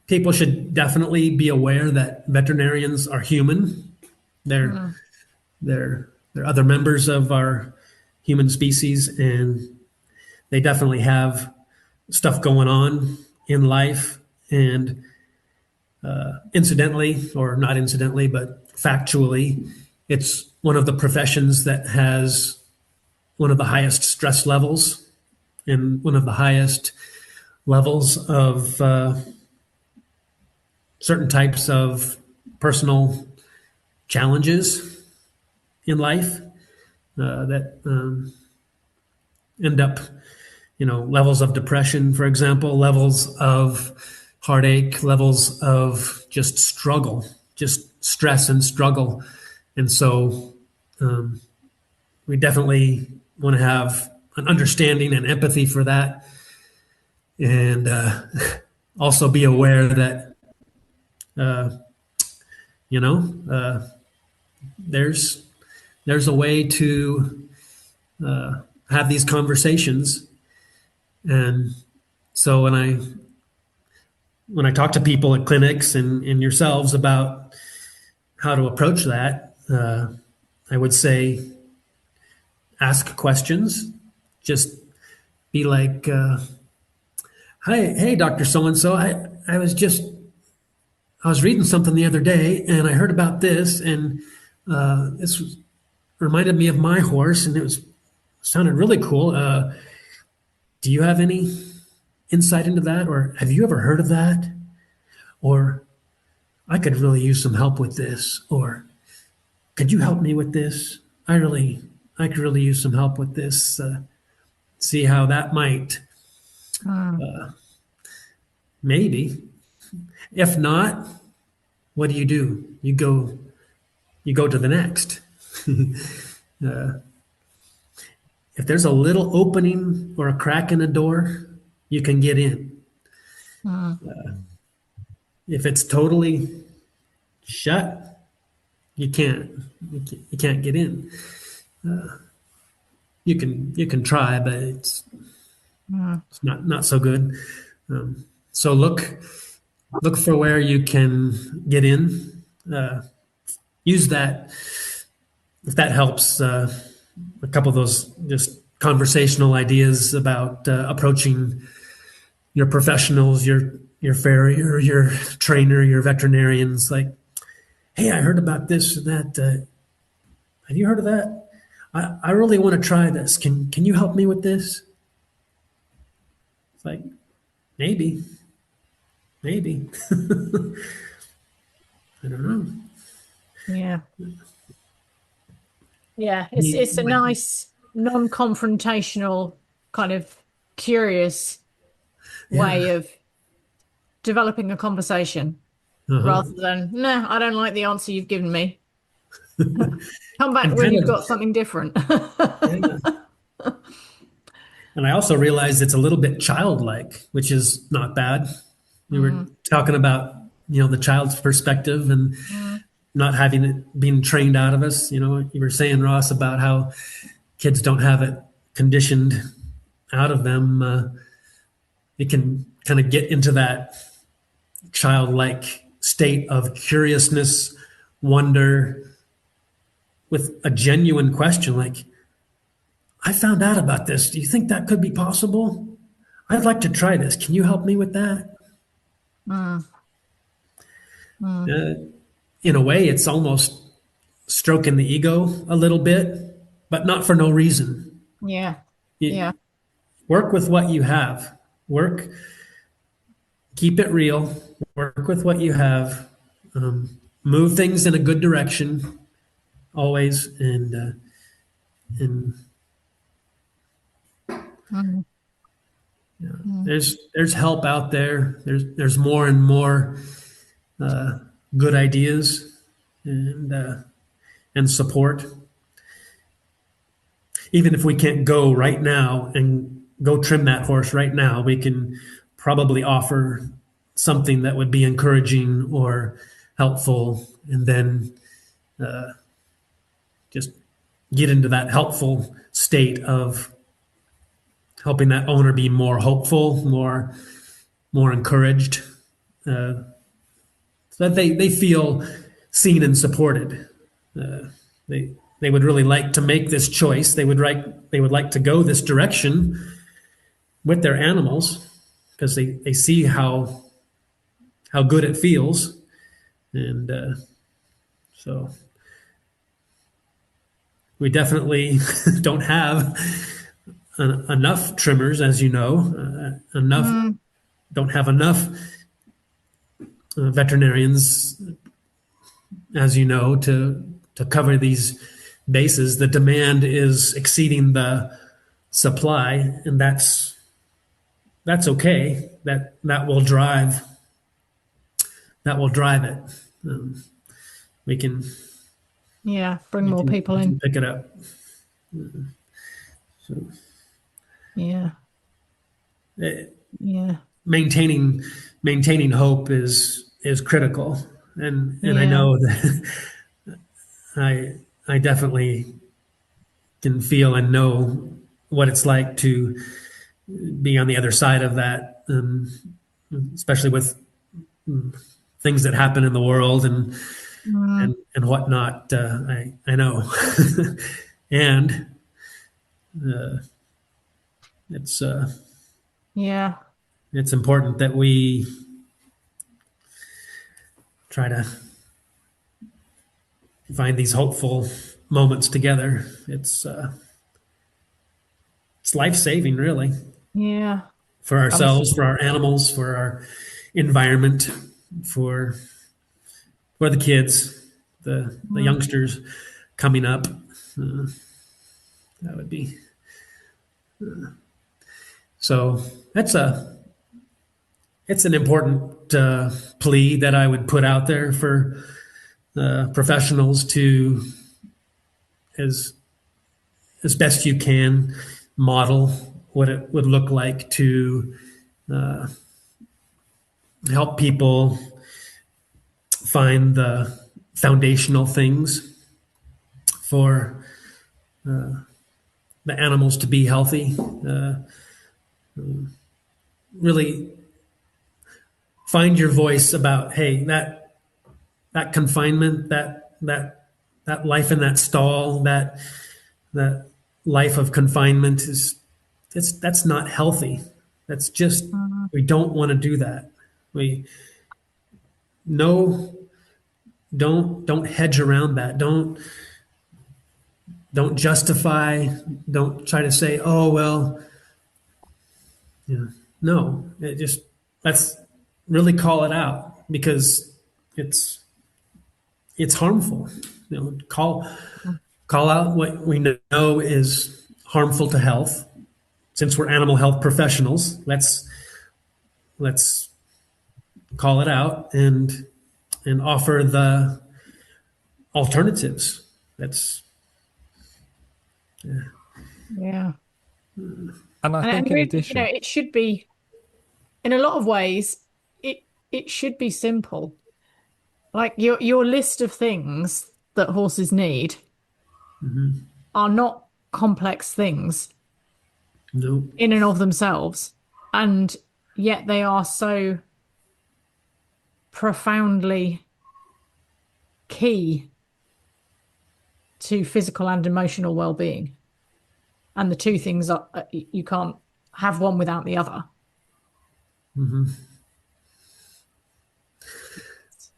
people should definitely be aware that veterinarians are human. They're other members of our human species, and they definitely have stuff going on in life. And incidentally, or not incidentally, but factually, it's one of the professions that has one of the highest stress levels and one of the highest levels of certain types of personal challenges in life that end up, levels of depression, for example, levels of heartache, levels of just struggle, just stress and struggle. And so we definitely want to have an understanding and empathy for that. And also be aware that, there's a way to have these conversations. And so when I talk to people at clinics and yourselves about how to approach that, I would say, ask questions. Just be like, hey, Dr. So-and-so, I was reading something the other day and I heard about this, and this reminded me of my horse, and sounded really cool. Do you have any insight into that? Or have you ever heard of that? Or I could really use some help with this. Or could you help me with this? I could really use some help with this. See how that might, maybe. If not, what do? You go to the next. If there's a little opening or a crack in a door, you can get in. If it's totally shut, you can't get in. You can try, but it's not so good. So look for where you can get in. Use that, if that helps. A couple of those just conversational ideas about approaching your professionals, your farrier, your trainer, your veterinarians. Like, hey, I heard about this and that. Have you heard of that? I really want to try this. Can you help me with this? It's like, maybe. I don't know. Yeah. Yeah, it's a nice non-confrontational kind of curious way of developing a conversation rather than, no, I don't like the answer you've given me. Come back when you've got something different. And I also realized it's a little bit childlike, which is not bad. We were talking about, the child's perspective and not having it being trained out of us. You were saying, Ross, about how kids don't have it conditioned out of them. It can kind of get into that childlike state of curiousness, wonder, with a genuine question like, I found out about this. Do you think that could be possible? I'd like to try this. Can you help me with that? In a way, it's almost stroking the ego a little bit, but not for no reason. Yeah. Work with what you have. Keep it real. Work with what you have. Move things in a good direction, always. And there's help out there. There's more and more good ideas and support. Even if we can't go right now and go trim that horse right now, we can probably offer something that would be encouraging or helpful, and then just get into that helpful state of helping that owner be more hopeful, more encouraged, so that they feel seen and supported. They would really like to make this choice. They would like to go this direction with their animals because they see how good it feels, and so we definitely don't have enough trimmers, as you know. Don't have enough veterinarians, as you know, to cover these bases. The demand is exceeding the supply, and that's okay. That will drive that will drive it. We can bring more people in. Pick it up. So Yeah. maintaining hope is critical, and I know that I definitely can feel and know what it's like to be on the other side of that, especially with things that happen in the world and whatnot. I know, and it's it's important that we try to find these hopeful moments together. It's life-saving, really. Yeah. For ourselves, for our animals, for our environment, for the kids, the youngsters coming up. That would be. So it's an important plea that I would put out there for professionals to, as best you can, model what it would look like to help people find the foundational things for the animals to be healthy. Really find your voice about, hey, that confinement, that life in that stall, that life of confinement that's not healthy. That's just, we don't want to do that. Don't hedge around that. Don't justify. Don't try to say, oh, well, no, let's really call it out, because it's harmful. Call out what we know is harmful to health. Since we're animal health professionals, let's call it out and offer the alternatives. Yeah. And I think in addition, it should be, in a lot of ways, it should be simple. Like your list of things that horses need are not complex things in and of themselves, and yet they are so profoundly key to physical and emotional well-being. And the two things are, you can't have one without the other.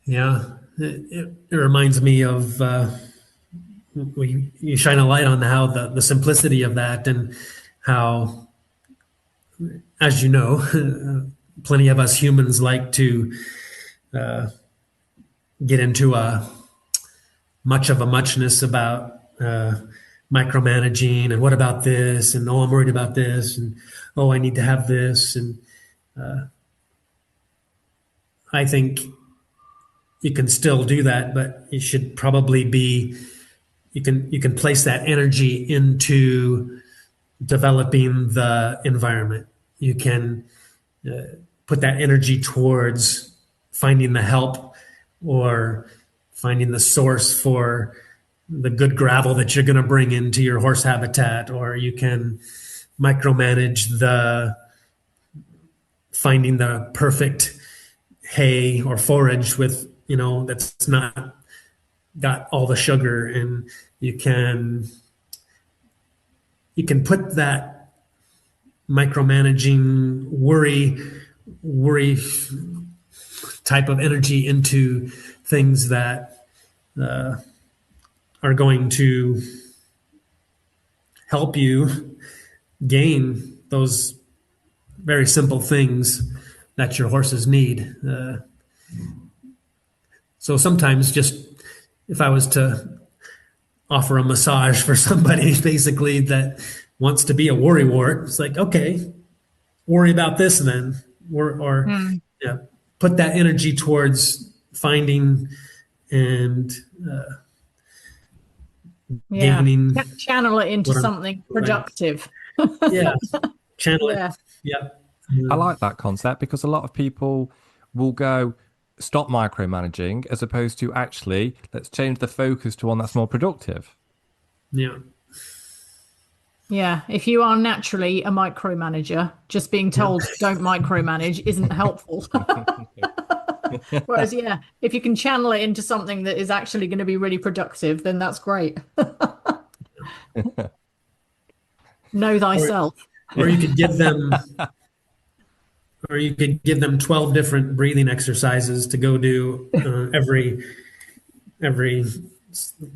Yeah, it reminds me of you shine a light on how the simplicity of that, and how, as you know, plenty of us humans like to get into much of a muchness about micromanaging, and what about this, and oh, I'm worried about this, and oh, I need to have this, and I think you can still do that, but it should probably be, you can place that energy into developing the environment. You can put that energy towards finding the help, or finding the source for the good gravel that you're going to bring into your horse habitat, or you can micromanage finding the perfect hay or forage with, that's not got all the sugar, and you can put that micromanaging worry type of energy into things that are going to help you gain those very simple things that your horses need. So sometimes, just if I was to offer a massage for somebody basically that wants to be a worrywart, it's like, okay, worry about this then, or put that energy towards finding and Yeah. gaining. Channel it into what I'm- something productive. Yeah, channel Yeah. it. Yeah. I like that concept because a lot of people will go stop micromanaging as opposed to actually let's change the focus to one that's more productive. Yeah. Yeah, if you are naturally a micromanager, just being told don't micromanage isn't helpful. Whereas, yeah, if you can channel it into something that is actually going to be really productive, then that's great. Know thyself. Or you could give them, or you could give them 12 different breathing exercises to go do every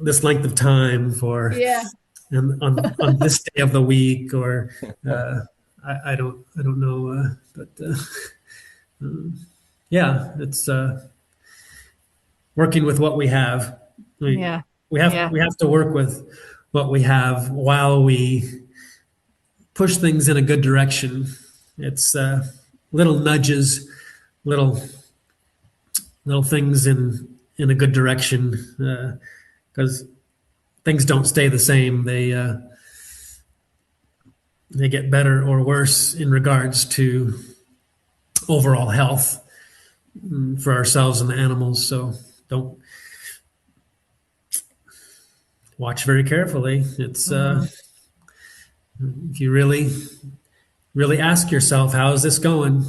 this length of time for Yeah. and on this day of the week, or I don't know, but yeah, it's working with what we have. Yeah. We have to work with what we have while we push things in a good direction. It's little nudges, little things in a good direction, because things don't stay the same. They get better or worse in regards to overall health for ourselves and the animals. So don't watch very carefully. It's if you really ask yourself, how is this going?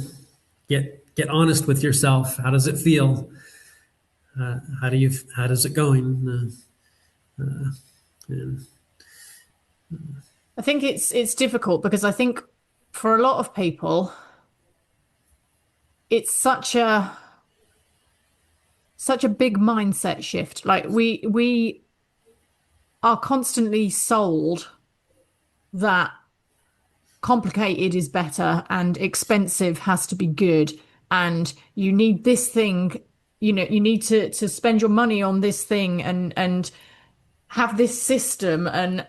Get honest with yourself. How does it feel? How does it going? And I think it's difficult because I think for a lot of people, it's such a big mindset shift. Like we are constantly sold that complicated is better and expensive has to be good, and you need this thing, you need to spend your money on this thing and have this system, and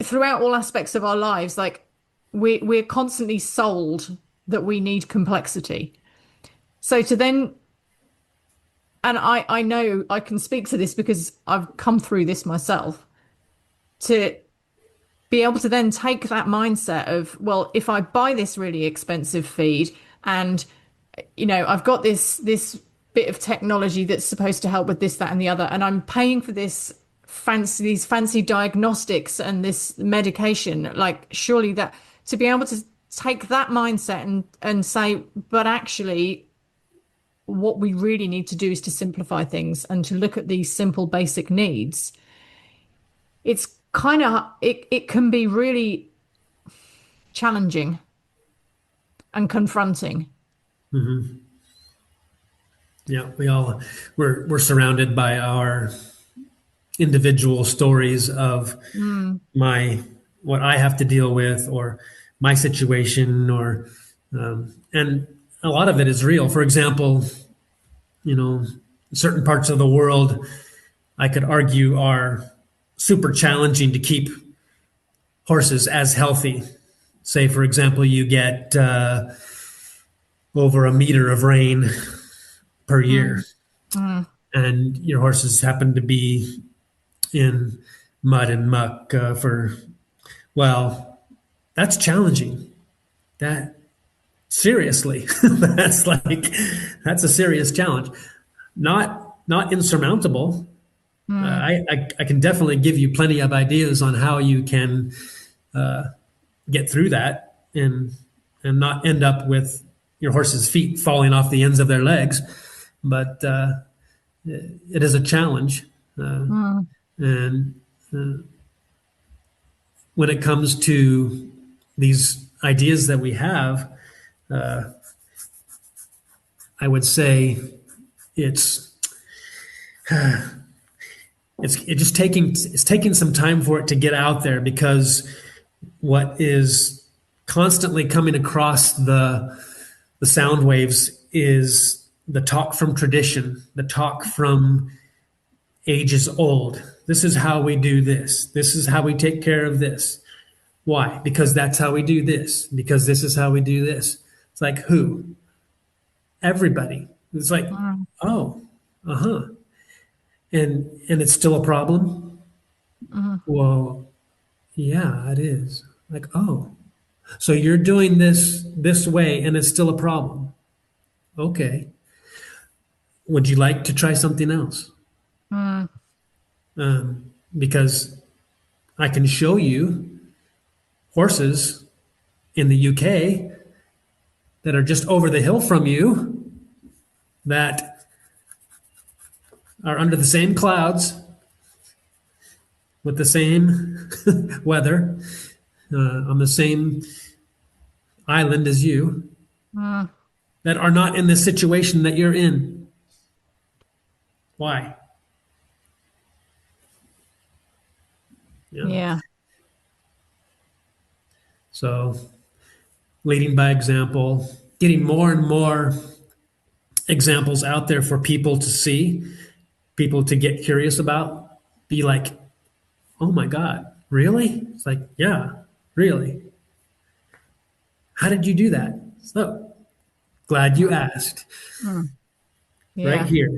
throughout all aspects of our lives, like we're constantly sold that we need complexity. So to then, and I know I can speak to this because I've come through this myself, to be able to then take that mindset of, well, if I buy this really expensive feed and, I've got this bit of technology that's supposed to help with this, that, and the other, and I'm paying for these fancy diagnostics and this medication, like surely that, to be able to take that mindset and say, but actually what we really need to do is to simplify things and to look at these simple basic needs. It's kind of, it can be really challenging and confronting. Mm-hmm. Yeah, we're surrounded by our individual stories of what I have to deal with, or my situation, or and a lot of it is real. For example, certain parts of the world, I could argue, are super challenging to keep horses as healthy. Say, for example, you get over a meter of rain per year, and your horses happen to be in mud and muck that's challenging. That seriously, that's a serious challenge. Not insurmountable. I can definitely give you plenty of ideas on how you can get through that and not end up with your horse's feet falling off the ends of their legs. But it is a challenge. And when it comes to these ideas that we have, I would say it's taking some time for it to get out there, because what is constantly coming across the sound waves is the talk from tradition, the talk from ages old. This is how we do this. This is how we take care of this. Why? Because that's how we do this. Because this is how we do this. It's like, who? Everybody. It's like, oh, uh-huh. And it's still a problem? Well, yeah, it is. Like, oh, so you're doing this way and it's still a problem. Okay. Would you like to try something else? Because I can show you horses in the UK that are just over the hill from you that are under the same clouds with the same weather on the same island as you that are not in the situation that you're in. Why? Yeah. So, leading by example, getting more and more examples out there for people to see, people to get curious about, be like, oh my God, really? It's like, yeah, really. How did you do that? So glad you asked. Yeah. Right here.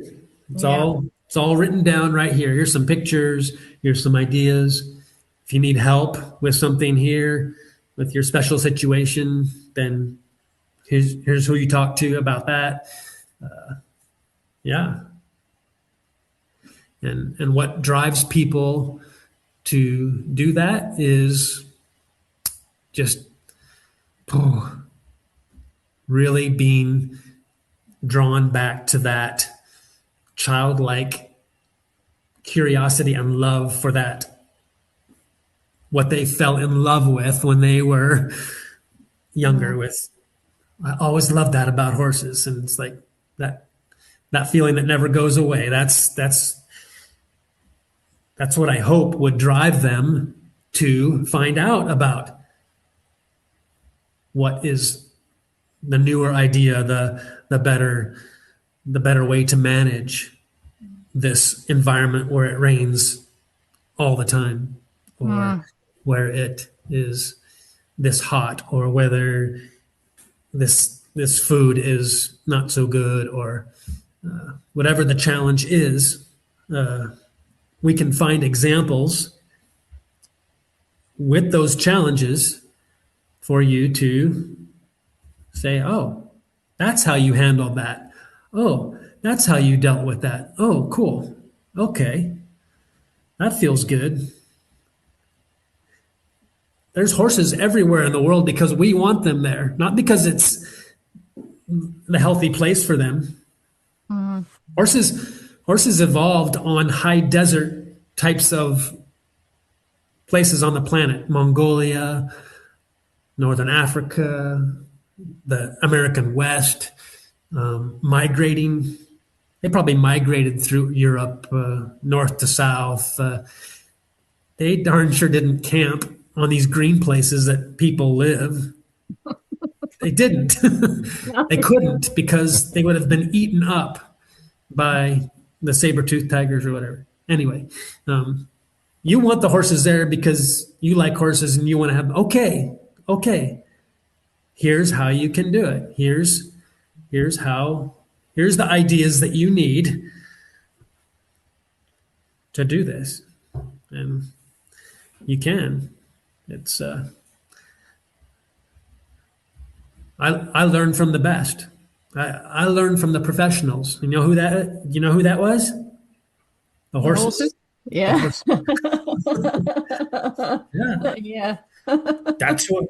It's Yeah. all written down right here. Here's some pictures, here's some ideas. If you need help with something here, with your special situation, then here's who you talk to about that. Yeah. And what drives people to do that is just really being drawn back to that childlike curiosity and love for that, what they fell in love with when they were younger. With, I always loved that about horses, and it's like that feeling that never goes away. That's what I hope would drive them to find out about what is the newer idea, the better way to manage this environment where it rains all the time, or where it is this hot, or whether this food is not so good, or whatever the challenge is. We can find examples with those challenges for you to say, oh, that's how you handled that. Oh, that's how you dealt with that. Oh, cool. Okay. That feels good. There's horses everywhere in the world because we want them there, not because it's the healthy place for them. Horses evolved on high desert types of places on the planet: Mongolia, Northern Africa, the American West, migrating. They probably migrated through Europe, north to south. They darn sure didn't camp on these green places that people live. They didn't. They couldn't, because they would have been eaten up by the saber-toothed tigers or whatever. Anyway, you want the horses there because you like horses and you want to have them. Okay. Here's how you can do it. Here's the ideas that you need to do this. And you can. It's I learned from the best. I learned from the professionals. You know who that was? The horses. Yeah. Yeah. Yeah. That's what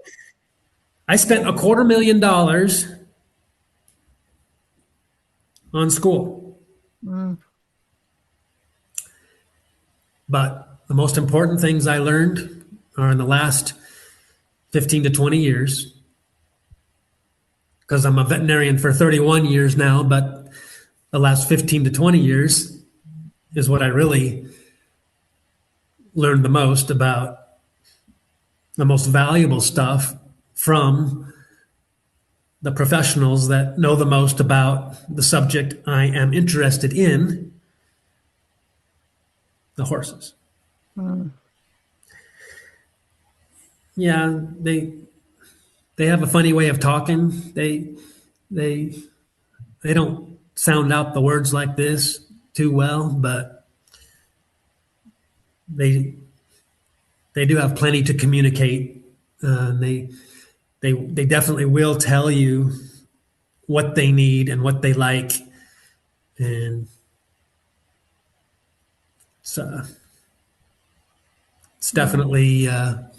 I spent $250,000 on school. But the most important things I learned are in the last 15 to 20 years, because I'm a veterinarian for 31 years now, but the last 15 to 20 years is what I really learned the most about, the most valuable stuff from the professionals that know the most about the subject I am interested in, the horses. Yeah, they have a funny way of talking. They don't sound out the words like this too well, but they do have plenty to communicate. They definitely will tell you what they need and what they like, and it's definitely a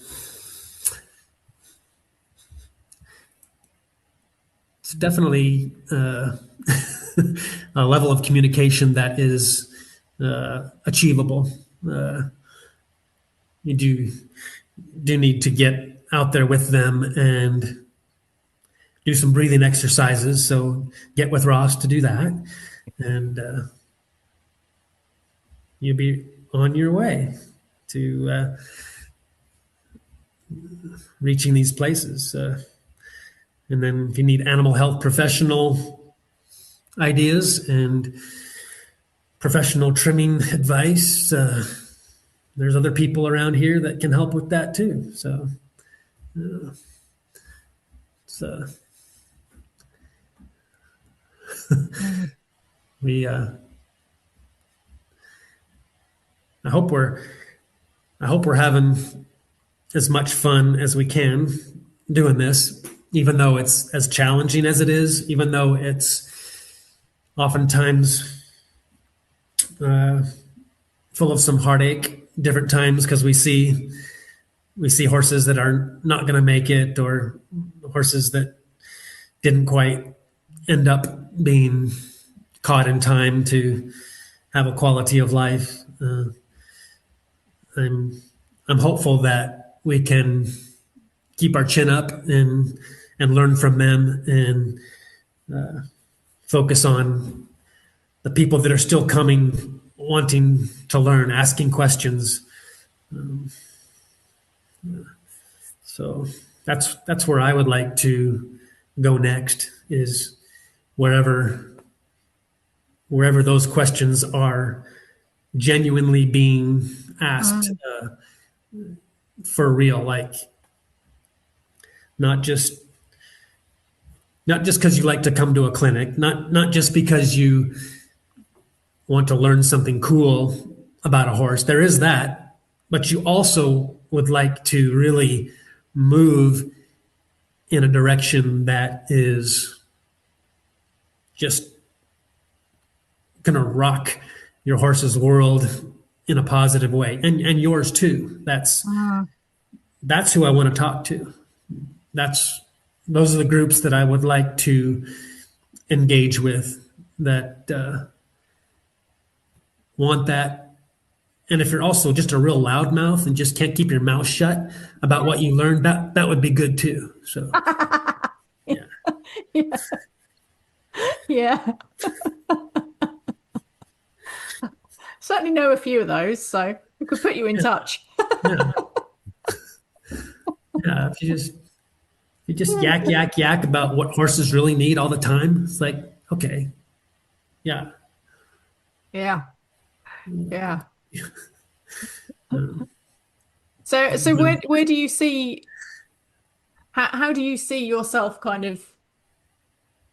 level of communication that is achievable. You do need to get out there with them and do some breathing exercises. So get with Ross to do that, and you'll be on your way to reaching these places. And then if you need animal health professional ideas and professional trimming advice, there's other people around here that can help with that too. So we I hope we're having as much fun as we can doing this, even though it's as challenging as it is, even though it's oftentimes full of some heartache different times, because we see horses that are not going to make it, or horses that didn't quite end up being caught in time to have a quality of life. I'm hopeful that we can keep our chin up and learn from them, and focus on the people that are still coming, wanting to learn, asking questions. So that's where I would like to go next, is wherever those questions are genuinely being asked for real, like not just because you like to come to a clinic, not just because you want to learn something cool about a horse. There is that, but you also would like to really move in a direction that is just going to rock your horse's world in a positive way, and yours too. That's who I want to talk to. Those are the groups that I would like to engage with, that want that. And if you're also just a real loudmouth and just can't keep your mouth shut about what you learned, that would be good too. So yeah. Yeah. Certainly know a few of those, so we could put you in touch. Yeah. Yeah, if you just yak about what horses really need all the time, it's like, okay. Yeah. Yeah. So where do you see, how do you see yourself kind of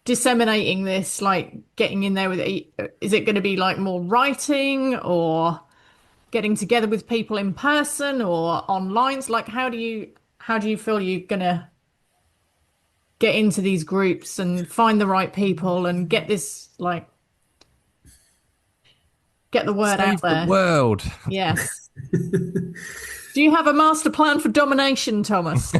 disseminating this, like getting in there with it? Is it going to be like more writing, or getting together with people in person, or online? Like how do you feel you're going to get into these groups and find the right people and get this, like, get the word Save out there? the world. Yes. Do you have a master plan for domination, Thomas?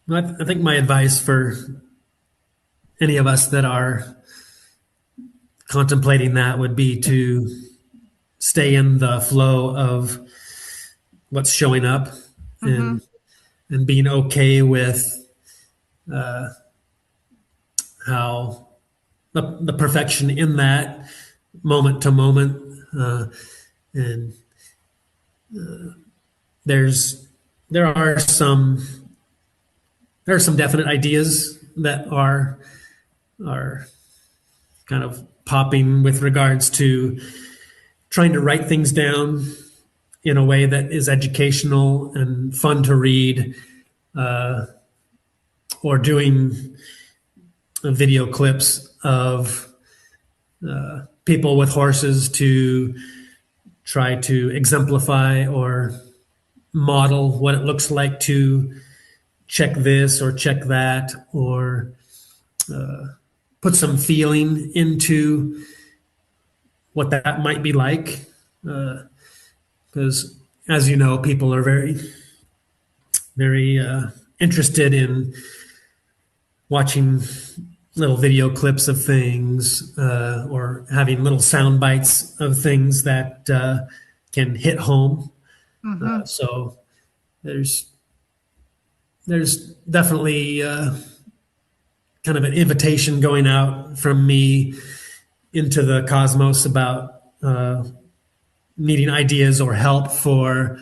I think my advice for any of us that are contemplating that would be to stay in the flow of what's showing up, and being okay with how the perfection in that moment to moment, and there are some definite ideas that are kind of popping with regards to trying to write things down in a way that is educational and fun to read, or doing video clips of people with horses to try to exemplify or model what it looks like to check this or check that, or put some feeling into what that might be like. Because, as you know, people are very, very interested in watching little video clips of things, or having little sound bites of things that can hit home. So there's definitely kind of an invitation going out from me into the cosmos about needing ideas or help for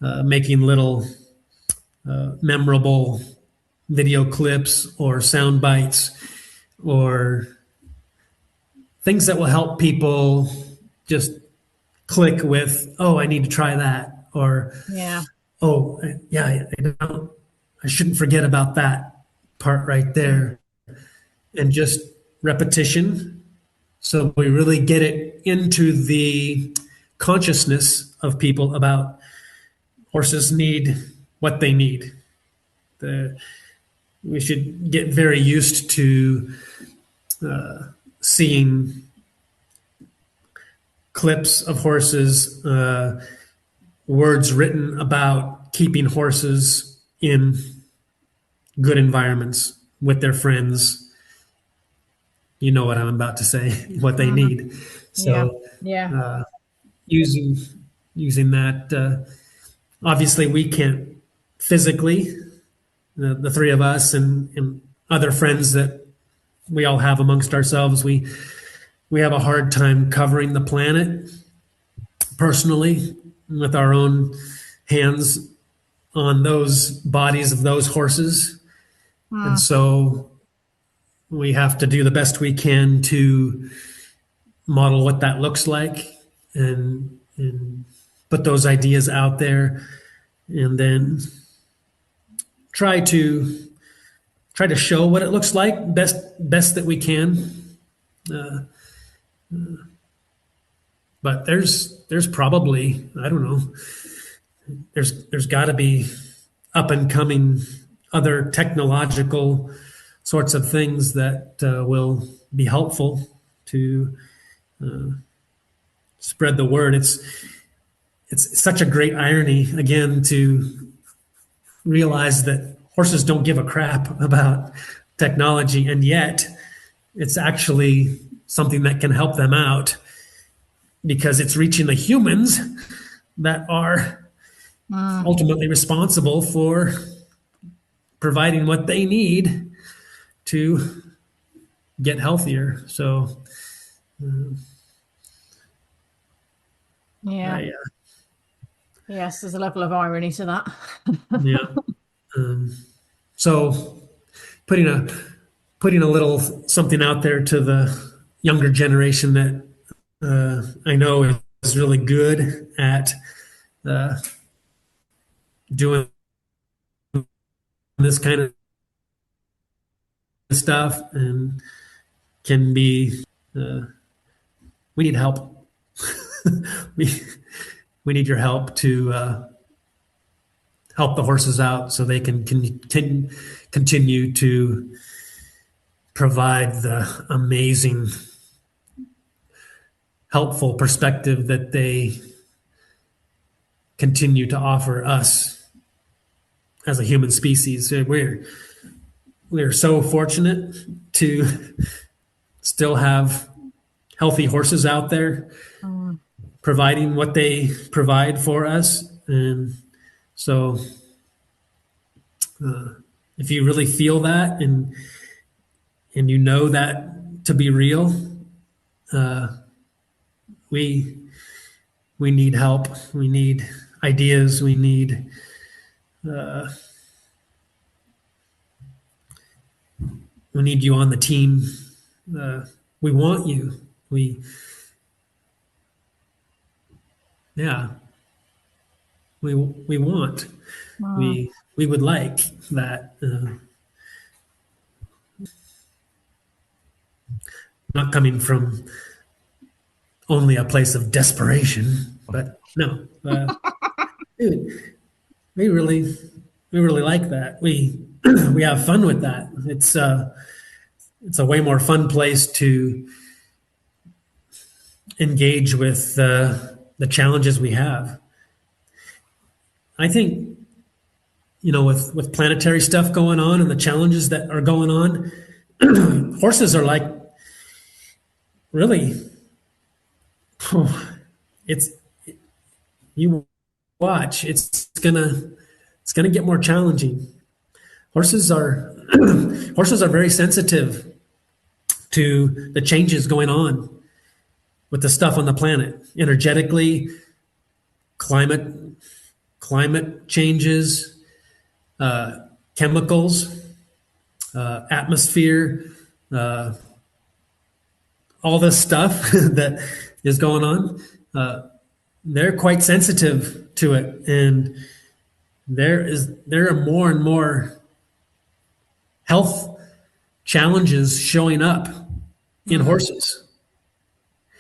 making little memorable video clips or sound bites or things that will help people just click with, oh, I need to try that, or Yeah. oh, yeah, I shouldn't forget about that part right there, and just repetition. So we really get it into the consciousness of people about horses need what they need. We should get very used to seeing clips of horses, words written about keeping horses in good environments with their friends. You know what I'm about to say, what they need. So Yeah. using that, obviously we can't physically, the three of us and other friends that we all have amongst ourselves, we have a hard time covering the planet personally with our own hands on those bodies of those horses. And so we have to do the best we can to model what that looks like and put those ideas out there, and then try to show what it looks like best that we can. But there's probably, I don't know, there's got to be up and coming other technological sorts of things that will be helpful to spread the word. It's such a great irony, again, to realize that horses don't give a crap about technology, and yet it's actually something that can help them out because it's reaching the humans that are ultimately responsible for providing what they need to get healthier. So, Yeah. Yes, there's a level of irony to that. yeah. So putting a little something out there to the younger generation that I know is really good at doing this kind of stuff and can be. We need help. we need your help to help the horses out so they can continue to provide the amazing, helpful perspective that they continue to offer us as a human species. We're so fortunate to still have healthy horses out there providing what they provide for us. And so if you really feel that and you know that to be real, we need help. We need ideas. We need you on the team. We want you. We want. We would like that. not coming from only a place of desperation, but no, dude, we really like that. We we have fun with that. It's a way more fun place to engage with the challenges we have. I think, with planetary stuff going on and the challenges that are going on, horses are like really, it's you watch, it's gonna get more challenging. Horses are horses are very sensitive to the changes going on with the stuff on the planet, energetically, climate changes, chemicals, atmosphere, all this stuff that is going on. They're quite sensitive to it, and there are more and more health challenges showing up in horses.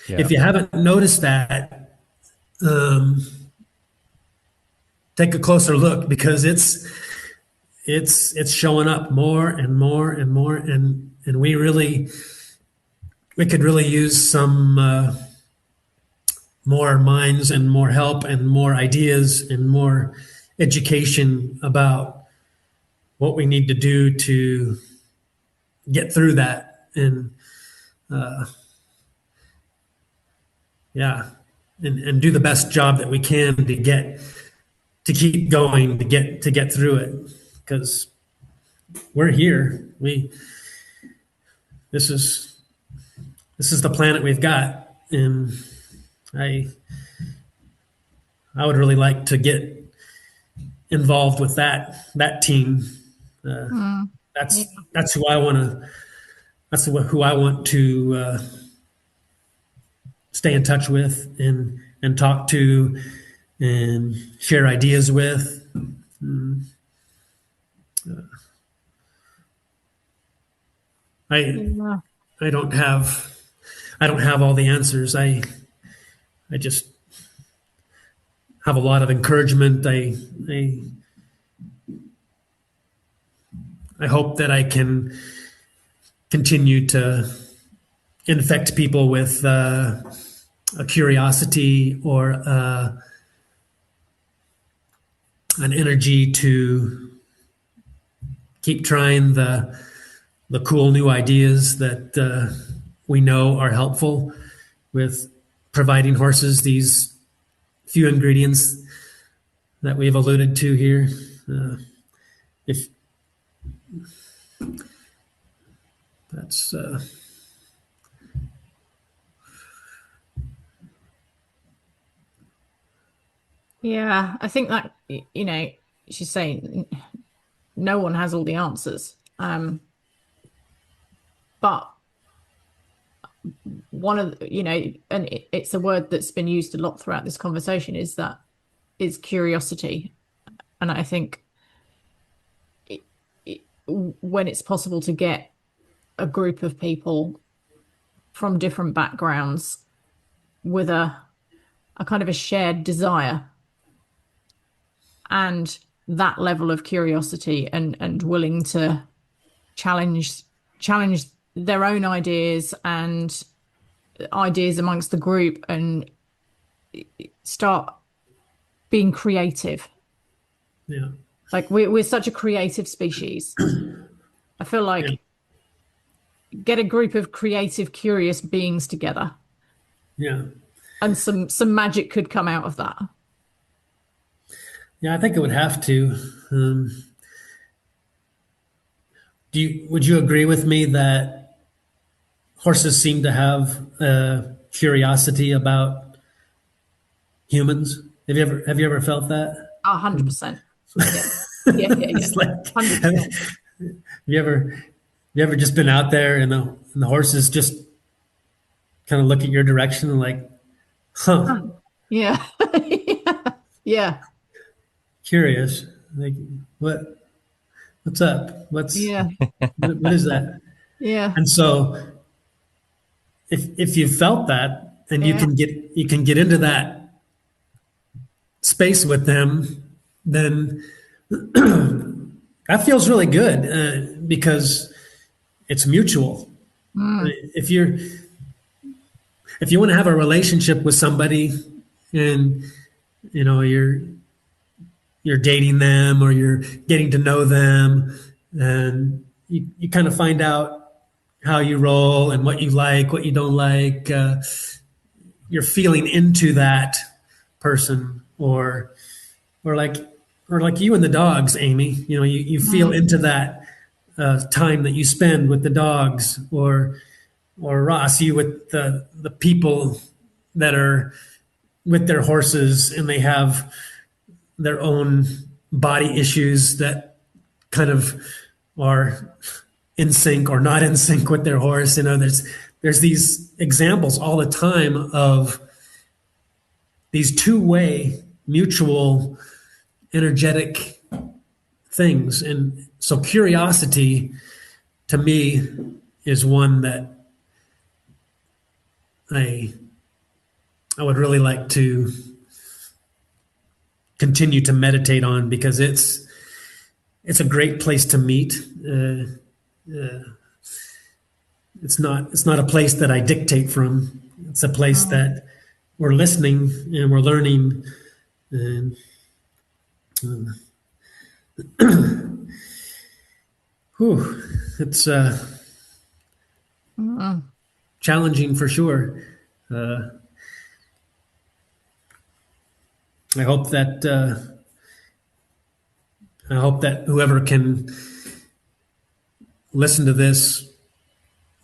Yeah. If you haven't noticed that, take a closer look, because it's showing up more and more and more, and we could really use some more minds and more help and more ideas and more education about what we need to do to get through that, and and do the best job that we can to keep going, to get through it, because we're here. This is the planet we've got, and I would really like to get involved with that team. That's who I want to. That's who I want to stay in touch with and talk to and share ideas with. I don't have all the answers. I just have a lot of encouragement. I hope that I can continue to infect people with a curiosity or an energy to keep trying the cool new ideas that we know are helpful with providing horses these few ingredients that we've alluded to here. If that's Yeah, I think that, she's saying no one has all the answers. But one of the, and it's a word that's been used a lot throughout this conversation, is curiosity. And I think when it's possible to get a group of people from different backgrounds with a kind of a shared desire and that level of curiosity and willing to challenge their own ideas and ideas amongst the group and start being creative. Yeah. Like we're such a creative species. I feel like get a group of creative, curious beings together. Yeah. And some magic could come out of that. Yeah, I think it would have to. Would you agree with me that horses seem to have a curiosity about humans? Have you ever felt that? 100%. Yeah. It's like, 100%. have you ever just been out there and the horses just kind of look at your direction and like, huh? Yeah. Yeah. Curious, like what's up? What is that? Yeah. And so if you felt that and Yeah. you can get into that space with them, then that feels really good because it's mutual. If you're if you want to have a relationship with somebody and you're dating them or you're getting to know them, and you kind of find out how you roll and what you like, what you don't like. You're feeling into that person, or like you and the dogs, Amy. You feel into that time that you spend with the dogs, or Ross, you with the people that are with their horses and they have their own body issues that kind of are in sync or not in sync with their horse. There's these examples all the time of these two-way mutual energetic things. And so curiosity to me is one that I would really like to continue to meditate on, because it's a great place to meet. It's not a place that I dictate from. It's a place that we're listening and we're learning. And it's challenging for sure. I hope that whoever can listen to this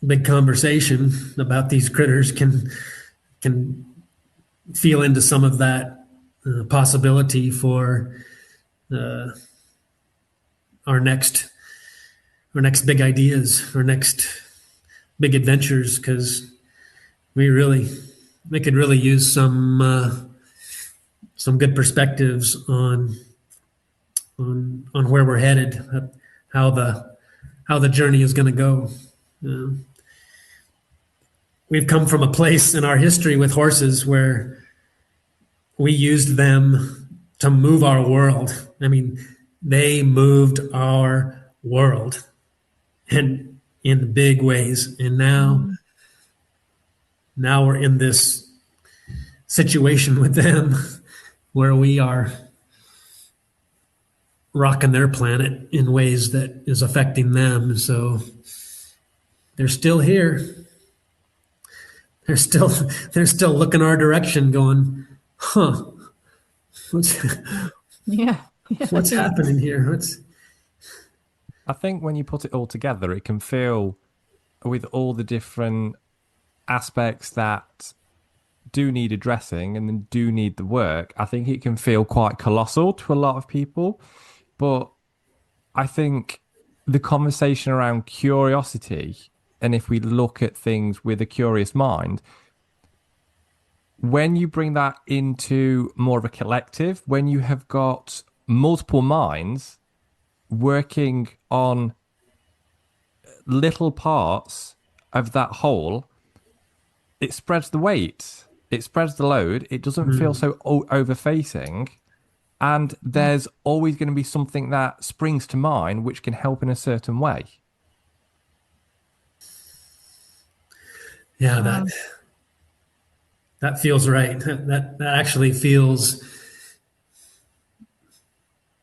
big conversation about these critters can feel into some of that possibility for our next big ideas, our next big adventures, because we could really use some good perspectives on where we're headed, how the journey is going to go. We've come from a place in our history with horses where we used them to move our world. I mean, they moved our world, and in big ways. And now we're in this situation with them where we are rocking their planet in ways that is affecting them. So they're still here. They're still looking our direction, going, "Huh? What's happening here? I think when you put it all together, it can feel, with all the different aspects that do need addressing and then do need the work, I think it can feel quite colossal to a lot of people. But I think the conversation around curiosity, and if we look at things with a curious mind, when you bring that into more of a collective, when you have got multiple minds working on little parts of that whole, it spreads the weight, it spreads the load, it doesn't feel so overfacing, and there's always going to be something that springs to mind which can help in a certain way. Yeah, that feels right. That actually feels,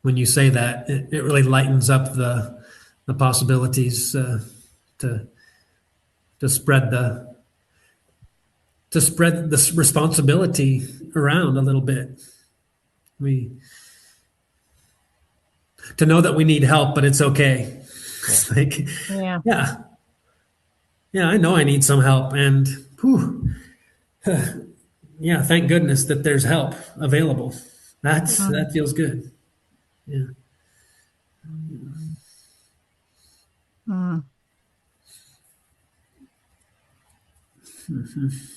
when you say that, it really lightens up the possibilities to spread this responsibility around a little bit. To know that we need help, but it's okay. It's like, yeah, I know I need some help, and yeah, thank goodness that there's help available. That feels good. Yeah.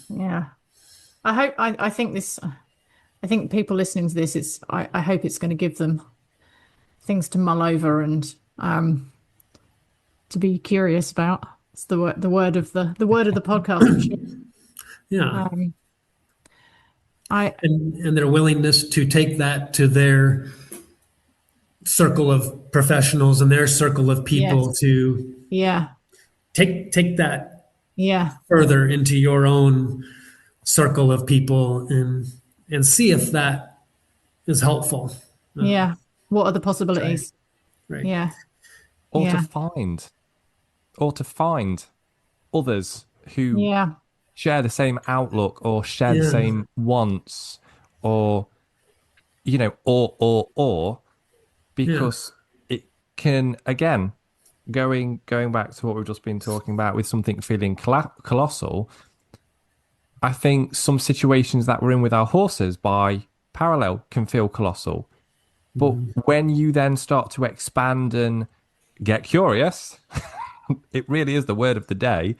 Yeah. I think people listening to this, I hope it's going to give them things to mull over and to be curious about. It's the word of the word of the podcast for sure. Yeah. I And their willingness to take that to their circle of professionals and their circle of people Yes. to Yeah. take that Yeah. further into your own circle of people and see if that is helpful. Yeah. What are the possibilities? Right. Yeah. Or Yeah. to find others who Yeah. share the same outlook or share the Yeah. same wants, or or because it can, again, going back to what we've just been talking about with something feeling colossal. I think some situations that we're in with our horses by parallel can feel colossal. But when you then start to expand and get curious, it really is the word of the day,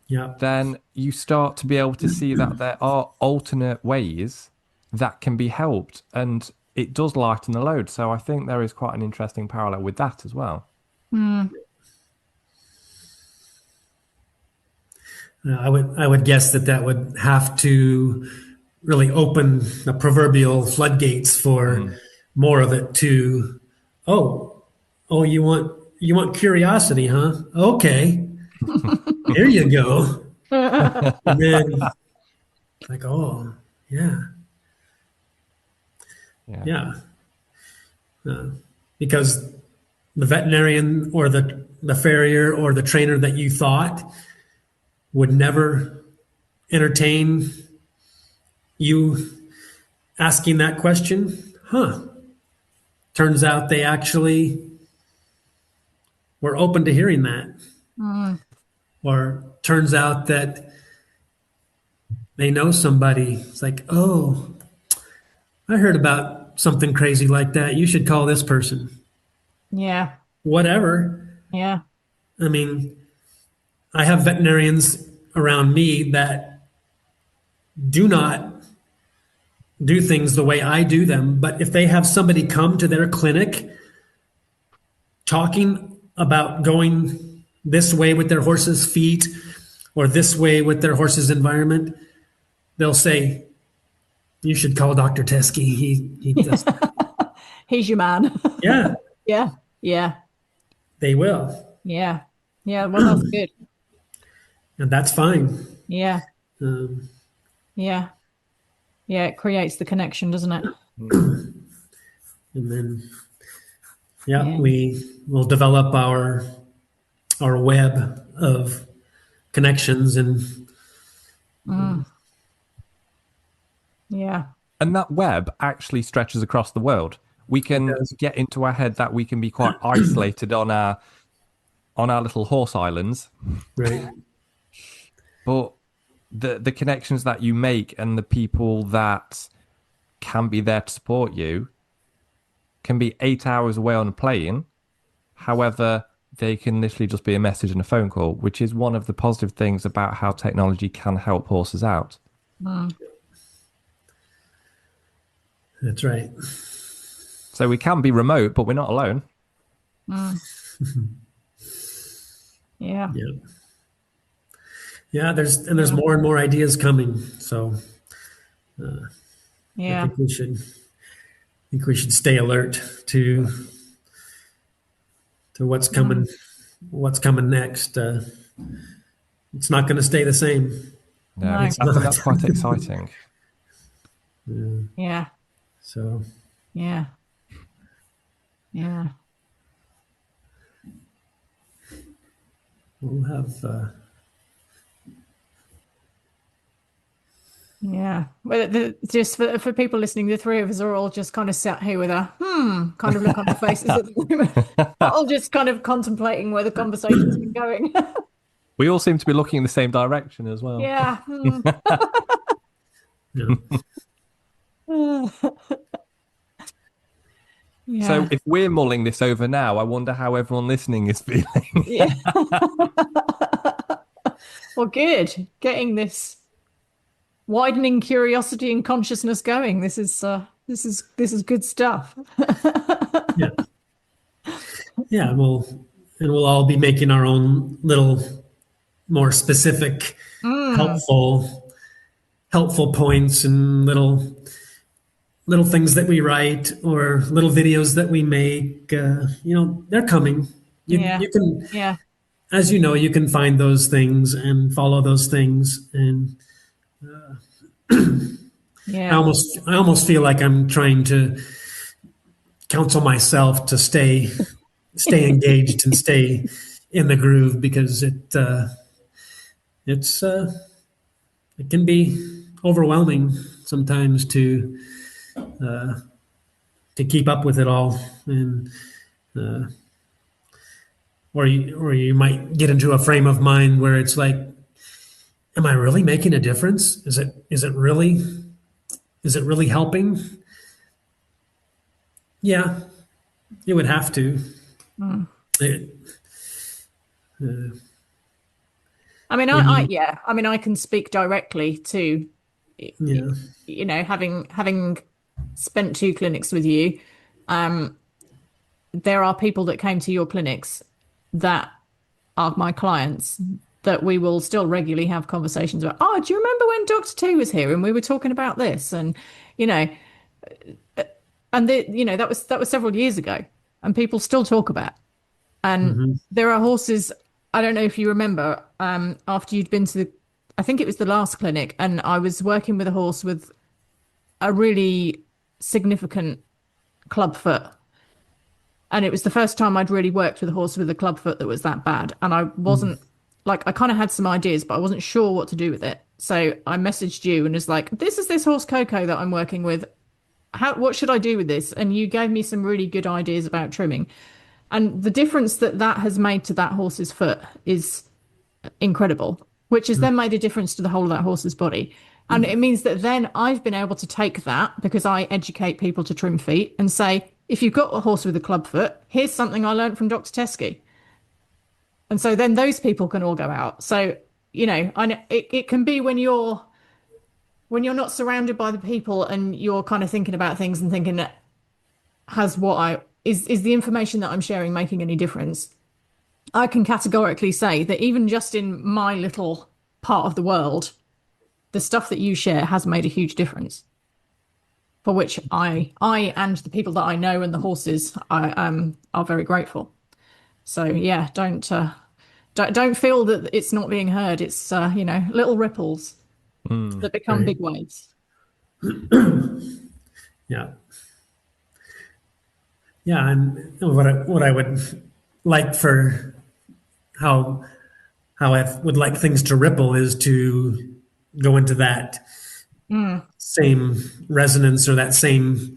Yeah. then you start to be able to see that there are alternate ways that can be helped, and it does lighten the load. So I think there is quite an interesting parallel with that as well. I would guess that would have to really open the proverbial floodgates for more of it to, oh, you want curiosity, huh? Okay, here you go. And then like, oh, yeah. Yeah. Because the veterinarian or the farrier or the trainer that you thought would never entertain you asking that question, turns out they actually were open to hearing that. Or turns out that they know somebody. It's like, oh, I heard about something crazy like that. You should call this person. Yeah. Whatever. Yeah. I mean, I have veterinarians around me that do not do things the way I do them, but if they have somebody come to their clinic talking about going this way with their horse's feet or this way with their horse's environment, they'll say, you should call Dr. Teskey. He does. He's your man. Yeah, Yeah. Yeah. they will. Yeah. Yeah. Well, that's good. And that's fine. Yeah. Um, Yeah. Yeah. It creates the connection, doesn't it? and then, Yeah. we will develop our web of connections and Yeah. And that web actually stretches across the world. We can get into our head that we can be quite isolated on our little horse islands. right. But the connections that you make and the people that can be there to support you can be 8 hours away on a plane. However, they can literally just be a message and a phone call, which is one of the positive things about how technology can help horses out. That's right. So we can be remote, but we're not alone. Yeah. Yeah. Yeah, there's more and more ideas coming. So Yeah. I think we should stay alert to what's coming next. It's not going to stay the same. No, No. I think that's quite exciting. Yeah. So Yeah. Yeah. we'll have Yeah. Well, just for people listening, the three of us are all just kind of sat here with a kind of look on our faces at the moment. All just kind of contemplating where the conversation's been going. We all seem to be looking in the same direction as well. Yeah. Yeah. So if we're mulling this over now, I wonder how everyone listening is feeling. Yeah. Well, good. Getting this widening curiosity and consciousness going. This is good stuff. yeah. Yeah, we'll all be making our own little more specific, Mm, helpful points and little things that we write or little videos that we make. They're coming. yeah. You can, Yeah. as you know, you can find those things and follow those things. And Yeah. I almost feel like I'm trying to counsel myself to stay engaged and stay in the groove because it's it can be overwhelming sometimes to keep up with it all, and or you might get into a frame of mind where it's like, am I really making a difference? Is it really helping? Yeah, it would have to. Mm. It, I mean, when you yeah. I mean, I can speak directly to, yeah having spent 2 clinics with you. Um, there are people that came to your clinics that are my clients that we will still regularly have conversations about. Oh, do you remember when Dr. T was here and we were talking about this? And, you know, that was several years ago, and people still talk about. And mhm, there are horses. I don't know if you remember, after you'd been to I think it was the last clinic, and I was working with a horse with a really significant club foot. And it was the first time I'd really worked with a horse with a club foot that was that bad. And I wasn't like, I kind of had some ideas, but I wasn't sure what to do with it. So I messaged you and was like, this is this horse Coco that I'm working with. What should I do with this? And you gave me some really good ideas about trimming. And the difference that that has made to that horse's foot is incredible, which has then made a difference to the whole of that horse's body. And it means that then I've been able to take that, because I educate people to trim feet, and say, if you've got a horse with a club foot, here's something I learned from Dr. Teskey. And so then those people can all go out. So, I know it can be when you're not surrounded by the people and you're kind of thinking about things and thinking, is the information that I'm sharing making any difference? I can categorically say that even just in my little part of the world, the stuff that you share has made a huge difference, for which I and the people that I know and the horses are very grateful. So yeah, don't feel that it's not being heard. It's little ripples that become right, big waves. yeah. Yeah, and what I would like for how I would like things to ripple is to go into that Mm, same resonance or that same,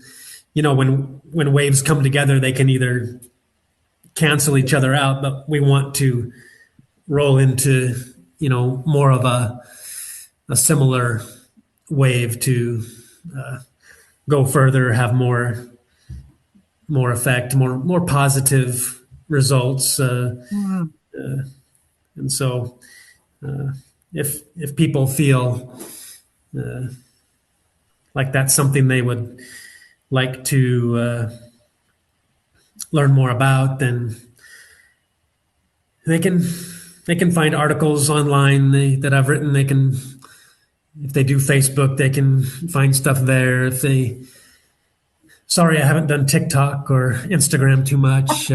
when waves come together, they can either cancel each other out, but we want to roll into, more of a similar wave to go further, have more effect, more positive results. mm, And so, if people feel like that's something they would like to learn more about, then they can find articles online that I've written. They can, if they do Facebook, they can find stuff there. Sorry, I haven't done TikTok or Instagram too much.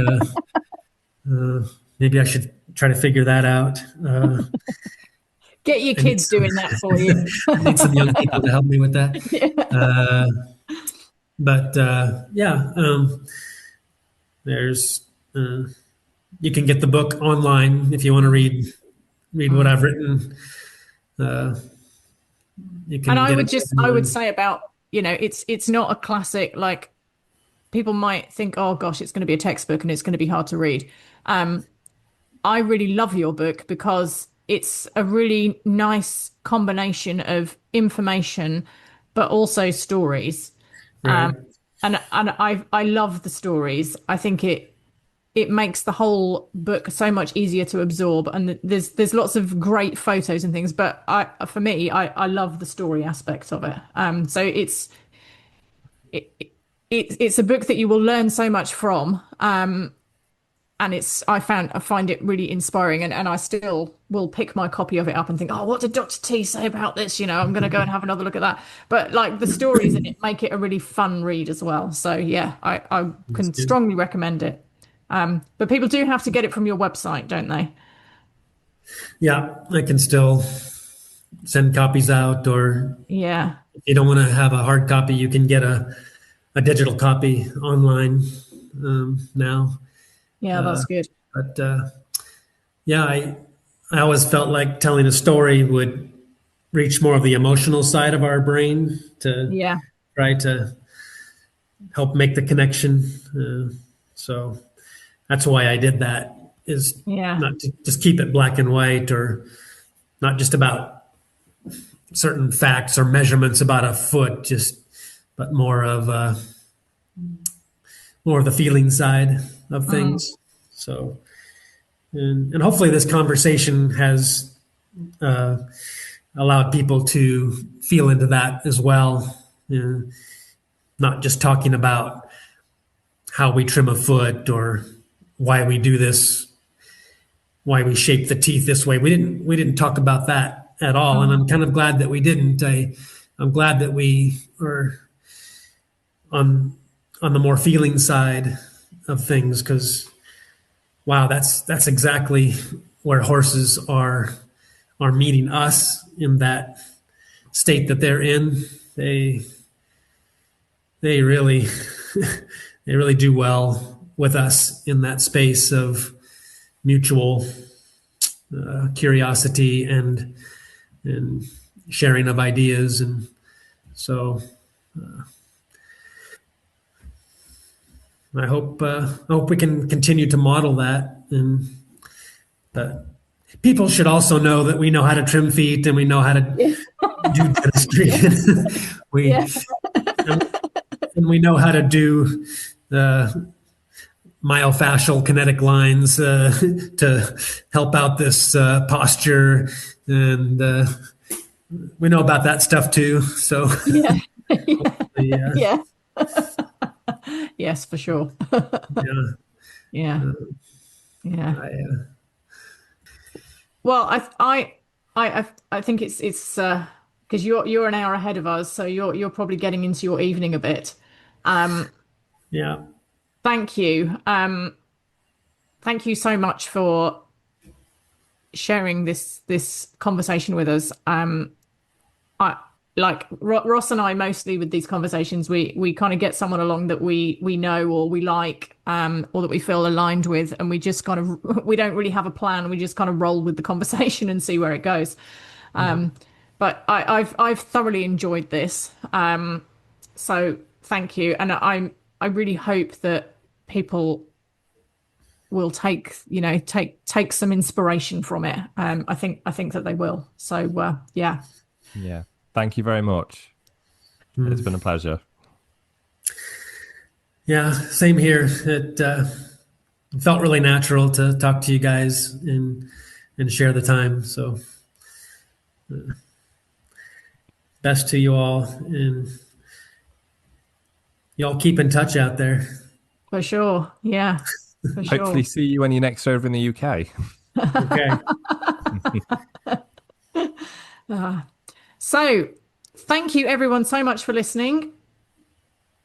Maybe I should try to figure that out. Get your I need kids doing that for you. I need some young people to help me with that. Yeah. Uh, but yeah, there's you can get the book online if you want to read what Mm. I've written. Uh, you And can get it I would online. say about, it's not a classic, like people might think, oh gosh, it's going to be a textbook and it's going to be hard to read. Um, I really love your book because it's a really nice combination of information, but also stories. Right. And I love the stories. I think it makes the whole book so much easier to absorb. And there's lots of great photos and things, but for me, I love the story aspect of it. So it, it's a book that you will learn so much from. I find it really inspiring, and I still will pick my copy of it up and think, oh, what did Dr. T say about this? I'm going to go and have another look at that. But like the stories in it make it a really fun read as well. So yeah, I can strongly recommend it. But people do have to get it from your website, don't they? Yeah, I can still send copies out, or Yeah. if you don't want to have a hard copy, you can get a digital copy online now. Yeah, that's good. But yeah, I always felt like telling a story would reach more of the emotional side of our brain to Yeah. try to help make the connection. So that's why I did that, is Yeah. not to just keep it black and white, or not just about certain facts or measurements about a foot, but more of the feeling side of things. So, and hopefully this conversation has allowed people to feel into that as well. Not just talking about how we trim a foot or why we do this, why we shape the teeth this way. We didn't talk about that at all, and I'm kind of glad that we didn't. I'm glad that we are on the more feeling side of things, because wow, that's exactly where horses are meeting us in that state that they're in. They really they really do well with us in that space of mutual curiosity and sharing of ideas, and so I hope we can continue to model that, and that people should also know that we know how to trim feet and we know how to do dentistry. we and we know how to do the myofascial kinetic lines to help out this posture, and we know about that stuff too. So Yeah. yeah. Yeah. Yes, for sure. Yeah. Yeah. Well, I think it's because you're an hour ahead of us, so you're probably getting into your evening a bit. Yeah. Thank you. Thank you so much for sharing this conversation with us. I like Ross and I, mostly with these conversations, we kind of get someone along that we know or we like, or that we feel aligned with, and we just kind of we don't really have a plan. We just kind of roll with the conversation and see where it goes. But I've thoroughly enjoyed this. So thank you, and I really hope that people will take some inspiration from it. I think that they will. So yeah. Yeah. Thank you very much. It's been a pleasure. Yeah, same here. It felt really natural to talk to you guys and share the time. So best to you all, and y'all keep in touch out there. For sure. Yeah. For sure. Hopefully see you when you're next over in the UK. Okay. So thank you everyone so much for listening.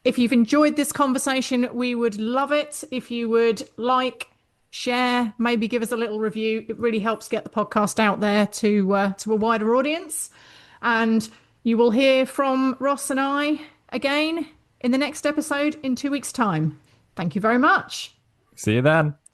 If you've enjoyed this conversation, we would love it if you would like, share, maybe give us a little review. It really helps get the podcast out there to a wider audience. And you will hear from Ross and I again in the next episode in 2 weeks' time. Thank you very much. See you then.